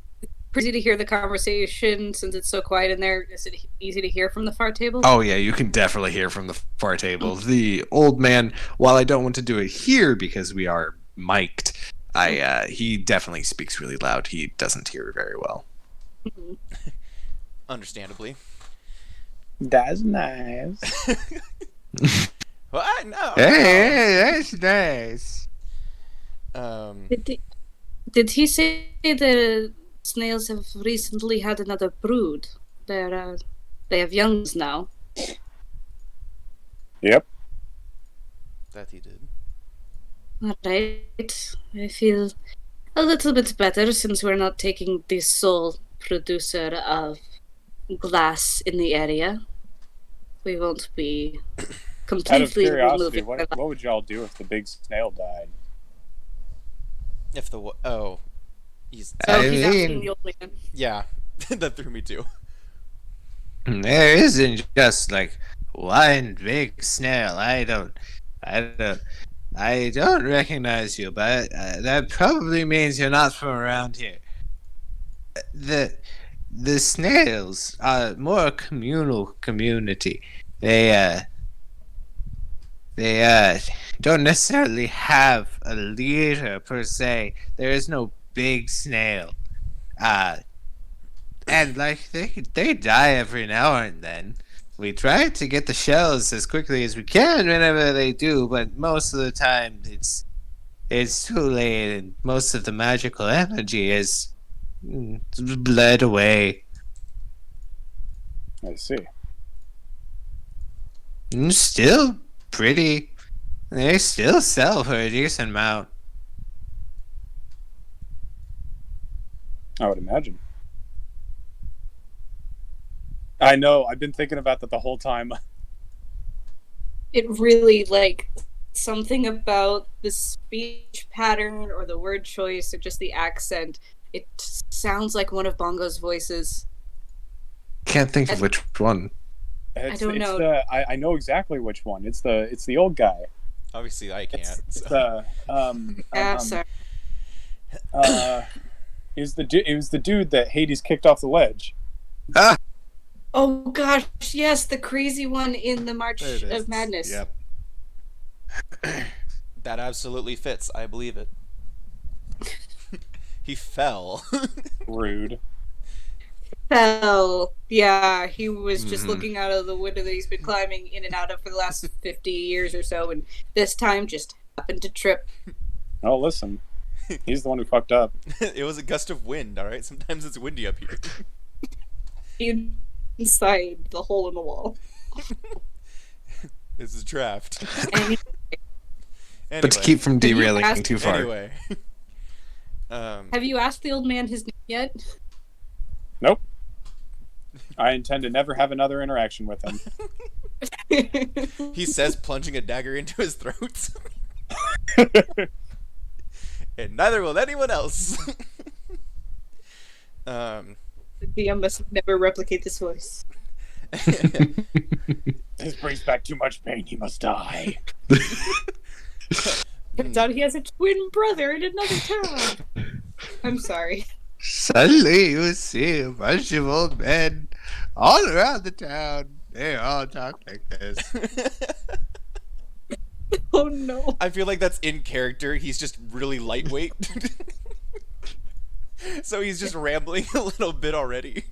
easy to hear the conversation since it's so quiet in there? Is it easy to hear from the far table? Oh yeah, you can definitely hear from the far table. The old man, while I don't want to do it here because we are mic'd, he definitely speaks really loud. He doesn't hear very well. Understandably. That's nice. What? No. Hey, that's nice. Did he say the snails have recently had another brood? They have youngs now. Yep. That he did. Alright. I feel a little bit better since we're not taking the sole producer of glass in the area. We won't be Out of completely curiosity, removing what would y'all do if the big snail died? If the oh, he's So I he's asking mean- the old man. yeah, that threw me too. There isn't just like one big snail. I don't recognize you, but that probably means you're not from around here. The snails are more a communal community. They don't necessarily have a leader per se. There is no big snail. And like they die every now and then. We try to get the shells as quickly as we can whenever they do, but most of the time it's too late, and most of the magical energy is bled away. I see. And still pretty. They still sell for a decent amount. I would imagine. I know. I've been thinking about that the whole time. It really, like, something about the speech pattern or the word choice or just the accent, it sounds like one of Bongo's voices. Can't think of which one. don't know. I know exactly which one. It's the old guy. Obviously, I can't. It's So. Sorry. it was the dude that Hades kicked off the ledge. Ah, Oh gosh, yes, the crazy one in the March There it is. of Madness. Yep. That absolutely fits. I believe it. He fell. Rude. Fell. Yeah, he was just Mhm. looking out of the window that he's been climbing in and out of for the last 50 years or so, and this time just happened to trip. Oh, listen. He's the one who fucked up. It was a gust of wind, alright? Sometimes it's windy up here. Inside the hole in the wall. This is draft. And But to Anyway. keep from Have you derailing asked- too far. Anyway. have you asked the old man his name yet? Nope. I intend to never have another interaction with him. He says, plunging a dagger into his throat. And neither will anyone else. The DM must never replicate this voice. This brings back too much pain. He must die. Turns out he has a twin brother in another town. I'm sorry. Suddenly you see a bunch of old men all around the town. They all talk like this. Oh no. I feel like that's in character. He's just really lightweight. So he's just rambling a little bit already.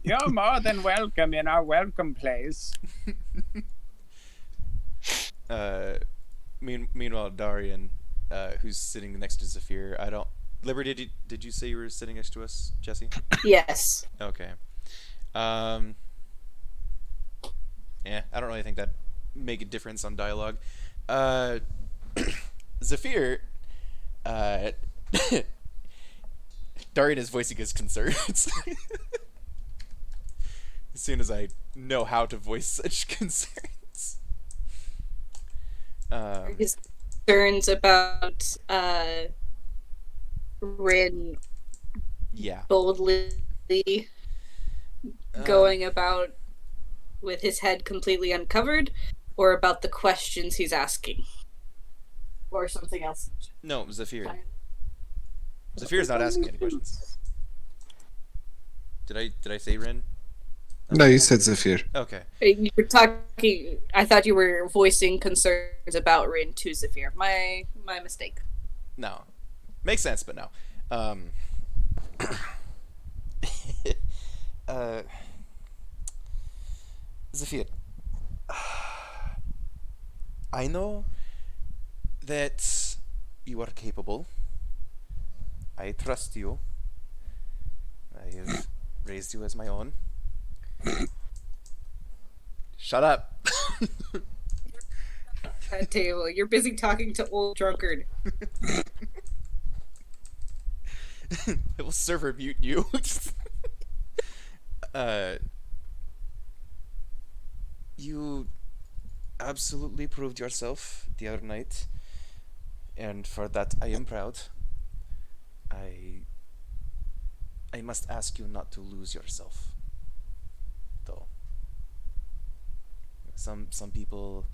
You're more than welcome in our welcome place. Meanwhile, Darian, who's sitting next to Zephyr, I don't. Liberty, did you say you were sitting next to us, Jesse? Yes. Okay. Yeah, I don't really think that make a difference on dialogue. Zephyr, Darian is voicing his concerns. As soon as I know how to voice such concerns. His concerns about Rin Yeah. boldly going about with his head completely uncovered, or about the questions he's asking, or something else. No, Zephyr. Zephyr's not asking any questions. Did I say Rin? No, you said Zephyr. Okay. You were talking. I thought you were voicing concerns about Rin to Zephyr. My mistake. No. Makes sense, but no. Zephyr. I know that you are capable. I trust you. I have raised you as my own. Shut up. At table, you're busy talking to old drunkard. It will server mute you. You absolutely proved yourself the other night, and for that I am proud. I must ask you not to lose yourself, though. Some people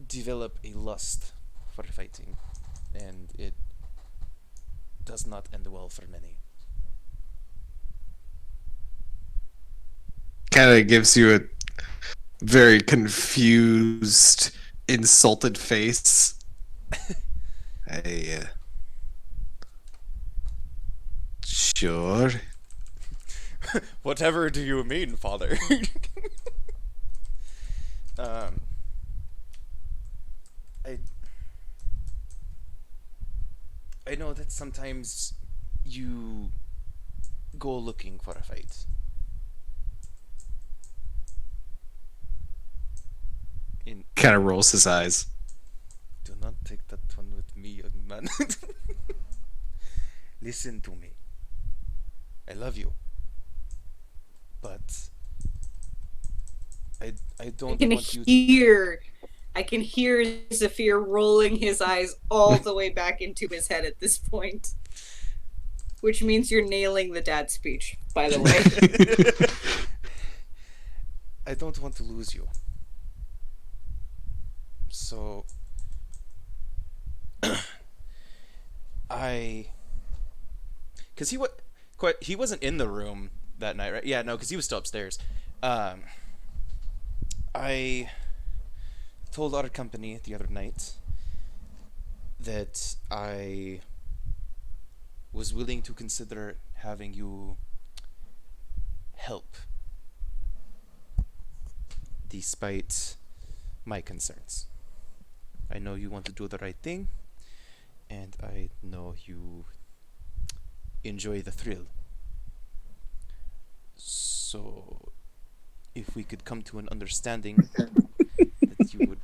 develop a lust for fighting, and it does not end well for many. Kind of gives you a very confused, insulted face. Sure. Whatever do you mean, father? um, I know that sometimes you go looking for a fight. Kind of rolls his eyes. Do not take that one with me, young man. Listen to me. I love you. But I don't want you I can hear Zephyr rolling his eyes all the way back into his head at this point. Which means you're nailing the dad speech, by the way. I don't want to lose you. So because he wasn't in the room that night, right? Yeah, no, because he was still upstairs. I told our company the other night that I was willing to consider having you help, despite my concerns. I know you want to do the right thing, and I know you enjoy the thrill. So, if we could come to an understanding that you would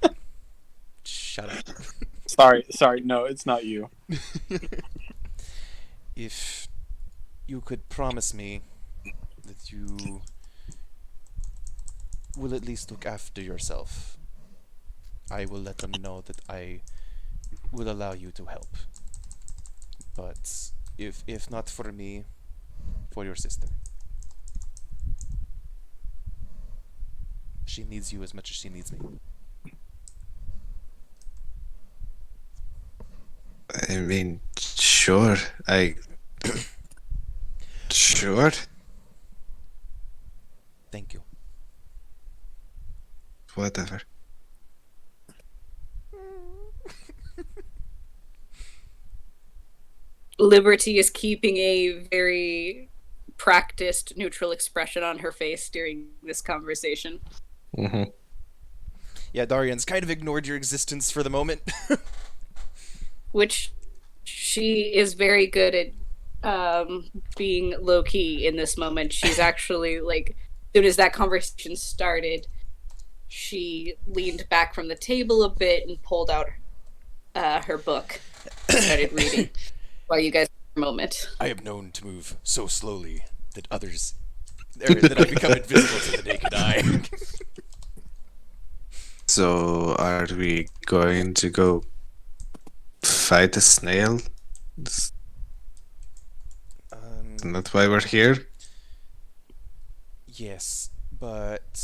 shut up. Sorry, no, it's not you. If you could promise me that you will at least look after yourself, I will let them know that I will allow you to help. But if not for me, for your sister. She needs you as much as she needs me. I mean, sure. Sure. Thank you. Whatever. Liberty is keeping a very practiced neutral expression on her face during this conversation. Mm-hmm. Yeah, Darian's kind of ignored your existence for the moment. Which she is very good at being low key in this moment. She's actually like, as soon as that conversation started, she leaned back from the table a bit and pulled out her book and started reading while you guys had a moment. I am known to move so slowly that that I become invisible to the naked eye. So, are we going to go fight a snail? Isn't that why we're here? Yes, but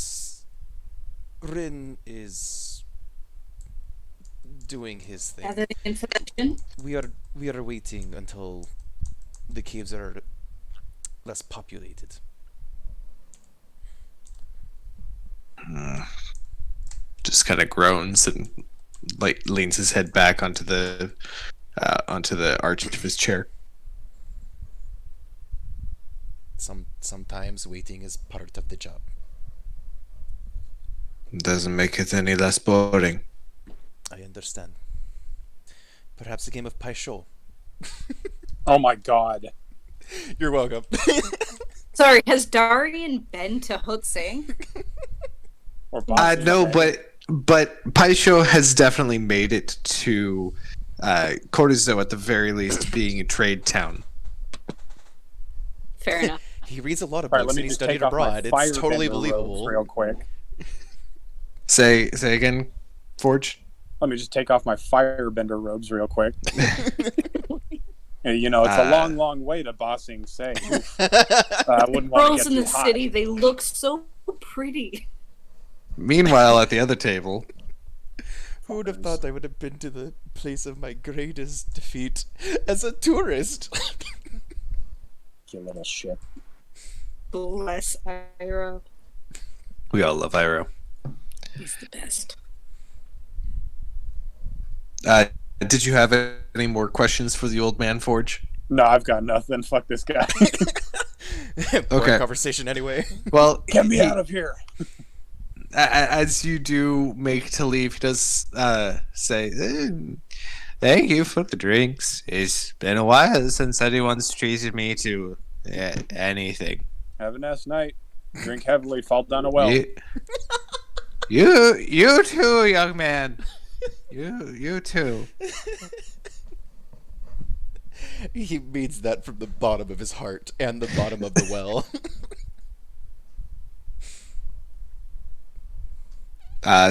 Rin is doing his thing. Gathering information. We are waiting until the caves are less populated. Just kind of groans and like leans his head back onto the arch of his chair. Sometimes waiting is part of the job. Doesn't make it any less boring. I understand. Perhaps a game of Paisho. Oh my god. You're welcome. Sorry, has Darian been to Hotsang? Or Boston, No, okay. but Paisho has definitely made it to Cortizo at the very least, being a trade town. Fair enough. He reads a lot of All right, books let me and he just studied take off my abroad. It's totally firebender robes believable. real quick. Say again, Forge. Let me just take off my firebender robes real quick. And, you know, it's a long way to Bossing Say. I wouldn't want to Girls get in the too hot. city, they look so pretty. Meanwhile, at the other table, Who would have thought I would have been to the place of my greatest defeat as a tourist? You little shit. Bless Ira. we all love Iroh. He's the best. Did you have any more questions for the old man, Forge? No, I've got nothing. Fuck this guy. Boring Okay. conversation anyway. Well, Get me out of here. as you do make to leave, he does say, "Thank you for the drinks. It's been a while since anyone's treated me to anything." Have a nice night. Drink heavily, fall down a well. You too, young man. You too. He means that from the bottom of his heart and the bottom of the well.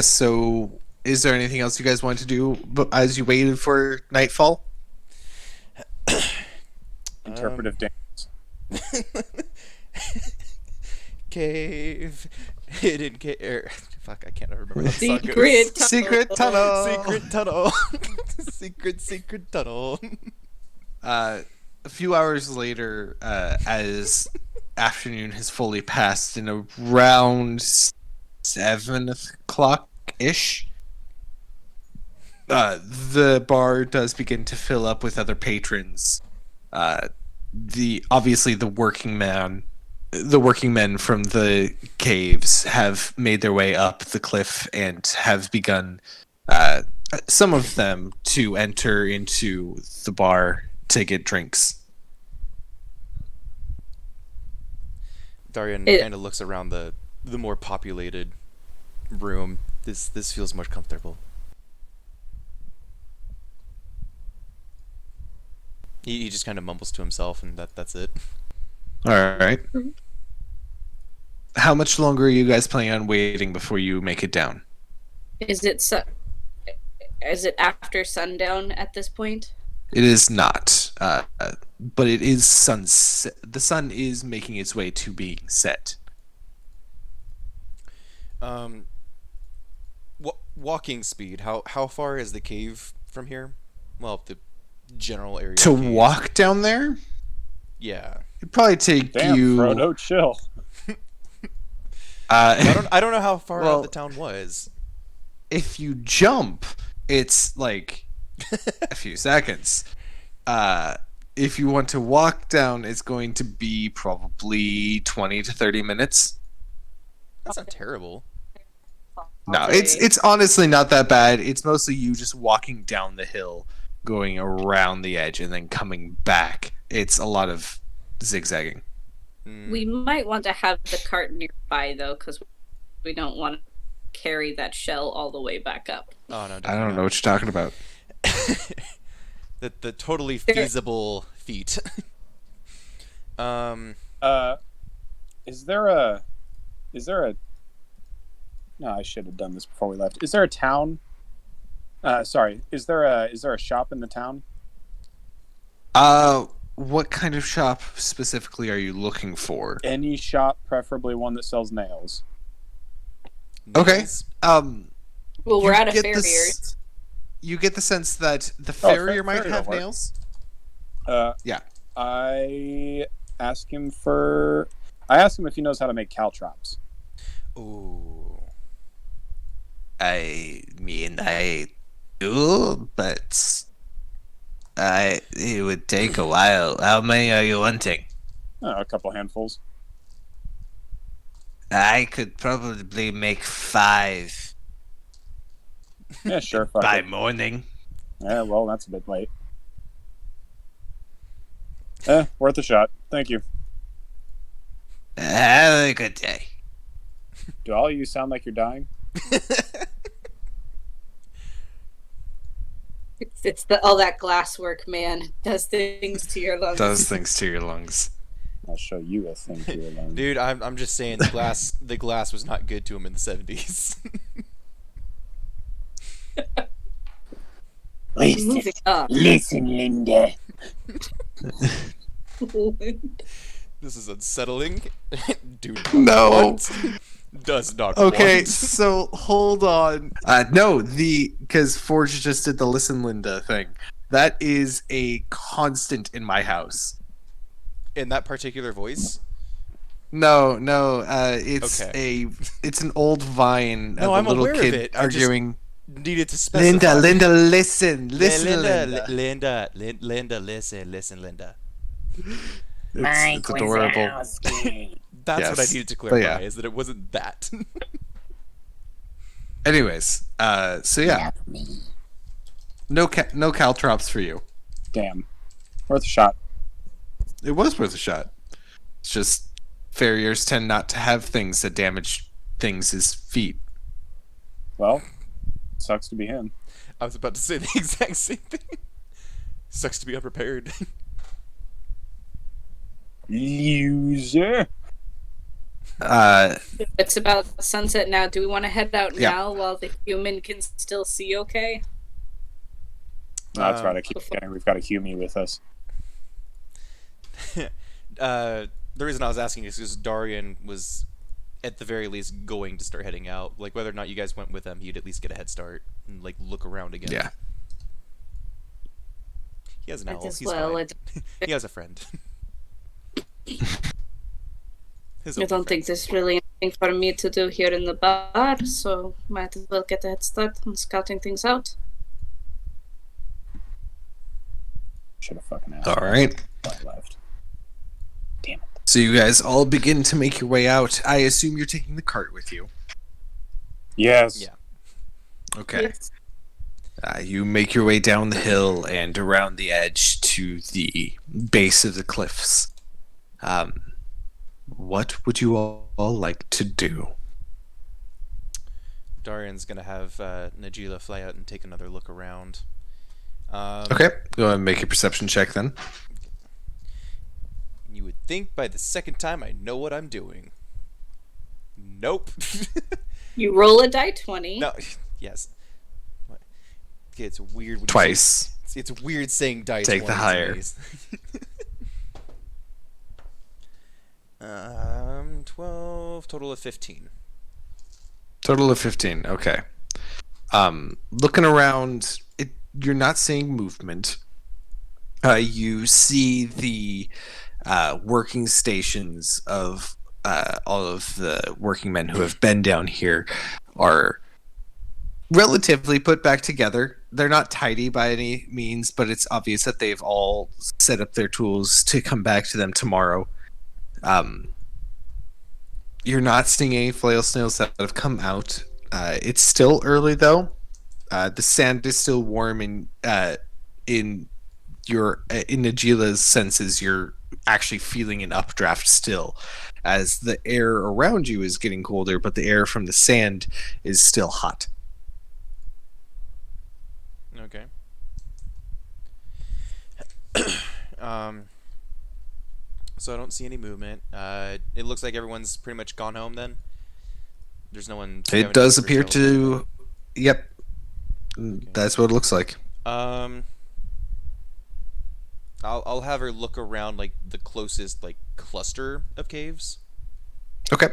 So, is there anything else you guys want to do as you waited for nightfall? Interpretive dance. Cave. Hidden cave. Fuck, I can't remember how the song goes. Secret tunnel. Secret tunnel. Secret tunnel. secret tunnel. A few hours later, as afternoon has fully passed, and around 7 o'clock-ish, the bar does begin to fill up with other patrons. Obviously the working men from the caves have made their way up the cliff and have begun, some of them, to enter into the bar to get drinks. Darian kind of looks around the more populated room. This feels more comfortable. He just kind of mumbles to himself, and that's it. All right. How much longer are you guys planning on waiting before you make it down? Is it after sundown at this point? It is not, but it is sunset. The sun is making its way to being set. Walking speed. How far is the cave from here? Well, the general area. To of caves. walk down there, Yeah. it'd probably take Damn, you. Frodo, chill. I don't know how far Well- out the town was. If you jump, it's like a few seconds. If you want to walk down, it's going to be probably 20 to 30 minutes. That's not terrible. No, it's honestly not that bad. It's mostly you just walking down the hill, going around the edge, and then coming back. It's a lot of zigzagging. We might want to have the cart nearby though, because we don't want to carry that shell all the way back up. Oh no! I don't know what you're talking about. The totally feasible feat. Is there a no, I should have done this before we left. Is there a town? Sorry. Is there a shop in the town? What kind of shop specifically are you looking for? Any shop, preferably one that sells nails. Okay. Nails? Well, we're You out of get farriers. this- You get the sense that the Oh, farrier might farrier have will work. nails. Yeah. I ask him if he knows how to make caltrops. Ooh. I mean, I do, but it would take a while. How many are you wanting? A couple handfuls. I could probably make 5 Yeah, sure. Fuck by it. morning. Yeah, well, that's a bit late. Worth a shot. Thank you. Have a good day. Do all of you sound like you're dying? It's all that glass work, man. It does things to your lungs. Does things to your lungs. I'll show you a thing to your lungs. Dude, I'm just saying the glass was not good to him in the 70s. Moving up. Listen, Linda. This is unsettling. Dude, No. does not Okay, want. so hold on. No, because Forge just did the listen, Linda thing. That is a constant in my house. In that particular voice. No, it's Okay. it's an old vine No, of I'm a little aware of kid it. I just arguing. Needed to specify. Linda, listen, Linda, Linda. Linda, listen, Linda. It's adorable. Wazowski. That's what I Yes, needed to but clarify, yeah. is that it wasn't that. Anyways, so yeah, Love me. no caltrops for you. Damn. Worth a shot. It was worth a shot. It's just farriers tend not to have things that damage things' feet. Well, sucks to be him. I was about to say the exact same thing. Sucks to be unprepared. Loser. It's about sunset now. Do we want to head out Yeah. now while the human can still see okay? No, that's right. I keep forgetting we've got a Hume with us. The reason I was asking is because Darian was, at the very least, going to start heading out. Like, whether or not you guys went with him, he'd at least get a head start and, like, look around again. Yeah. He has an owl. Might as He's well. fine. He has a friend. His I only don't think friends. there's really anything for me to do here in the bar, so might as well get a head start on scouting things out. Should have fucking asked. All that right. before I left. Damn it. So you guys all begin to make your way out. I assume you're taking the cart with you. Yes. Yeah. Okay. Yes. You make your way down the hill and around the edge to the base of the cliffs. What would you all like to do? Darian's gonna have Najila fly out and take another look around. Okay, go ahead and make a perception check then. You would think by the second time I know what I'm doing. Nope. You roll a die 20. No. Yes. What? Okay, it's weird. When Twice. It's weird saying die Take 20 the to higher. me. 12, total of 15. Total of 15. Okay. Looking around, you're not seeing movement. You see the working stations of all of the working men who have been down here are relatively put back together. They're not tidy by any means, but it's obvious that they've all set up their tools to come back to them tomorrow. You're not seeing any flail snails that have come out. It's still early though. The sand is still warm in Najila's senses. You're actually feeling an updraft still, as the air around you is getting colder, but the air from the sand is still hot. Okay. So I don't see any movement. It looks like everyone's pretty much gone home then. There's no one. It does appear to. Yep. Okay. That's what it looks like. I'll have her look around like the closest like cluster of caves, Okay.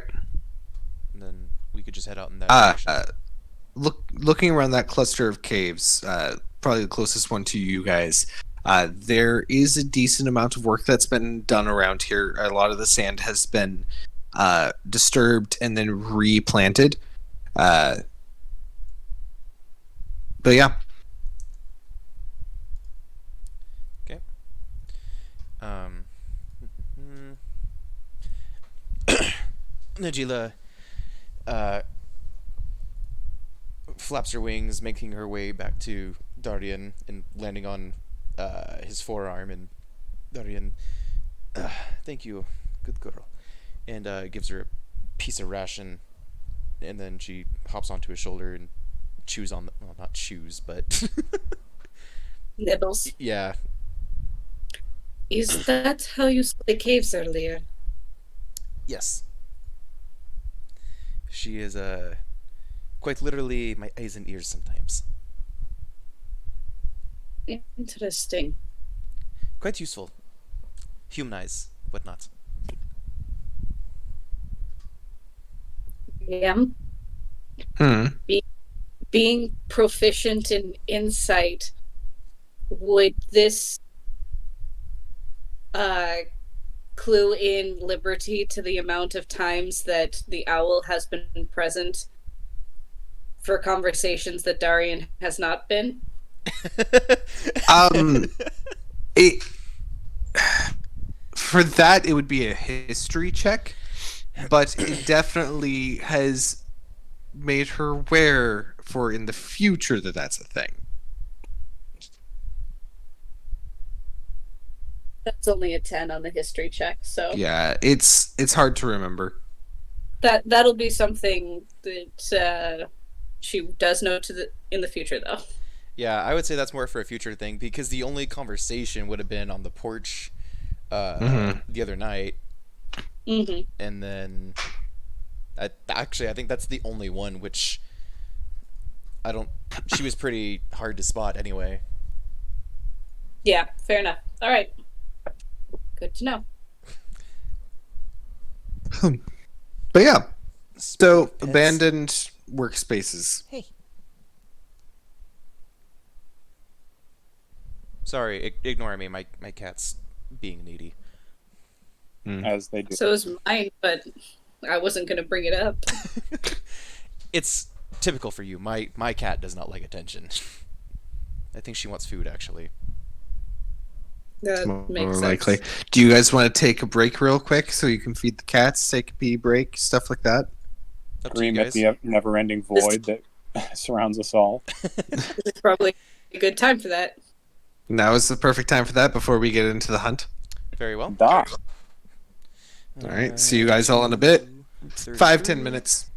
and then we could just head out in that direction. Looking around that cluster of caves, probably the closest one to you guys. There is a decent amount of work that's been done around here. A lot of the sand has been disturbed and then replanted. But yeah. Okay. Najila flaps her wings, making her way back to Darian and landing on his forearm. And Darian, thank you, good girl, and gives her a piece of ration. And then she hops onto his shoulder and chews on well, not chews, but Nibbles. yeah. Is that how you saw the caves earlier? Yes. She is quite literally my eyes and ears sometimes. Interesting. Quite useful. Humanize, whatnot. Yeah. Being proficient in insight, would this clue in Liberty to the amount of times that the owl has been present for conversations that Darian has not been? It for that it would be a history check, but it definitely has made her aware for in the future that that's a thing. That's only a 10 on the history check, so Yeah, it's hard to remember. that'll be something that she does know in the future, though. Yeah, I would say that's more for a future thing because the only conversation would have been on the porch the other night, Mm-hmm. and then I think that's the only one which I don't. She was pretty hard to spot anyway. Yeah, fair enough. All right. Good to know. But yeah, Speaking so of pets- abandoned workspaces. Hey. Sorry, ignore me. My cat's being needy. as they do. So is mine, but I wasn't going to bring it up. It's typical for you. My cat does not like attention. I think she wants food, actually. That More makes sense. likely. Do you guys want to take a break real quick so you can feed the cats, take a pee break, stuff like that? Up to you Scream at guys. the never-ending void that surrounds us all. It's probably a good time for that. Now is the perfect time for that before we get into the hunt. Very well. Da. All right. See you guys all in a bit. 5-10 32, minutes.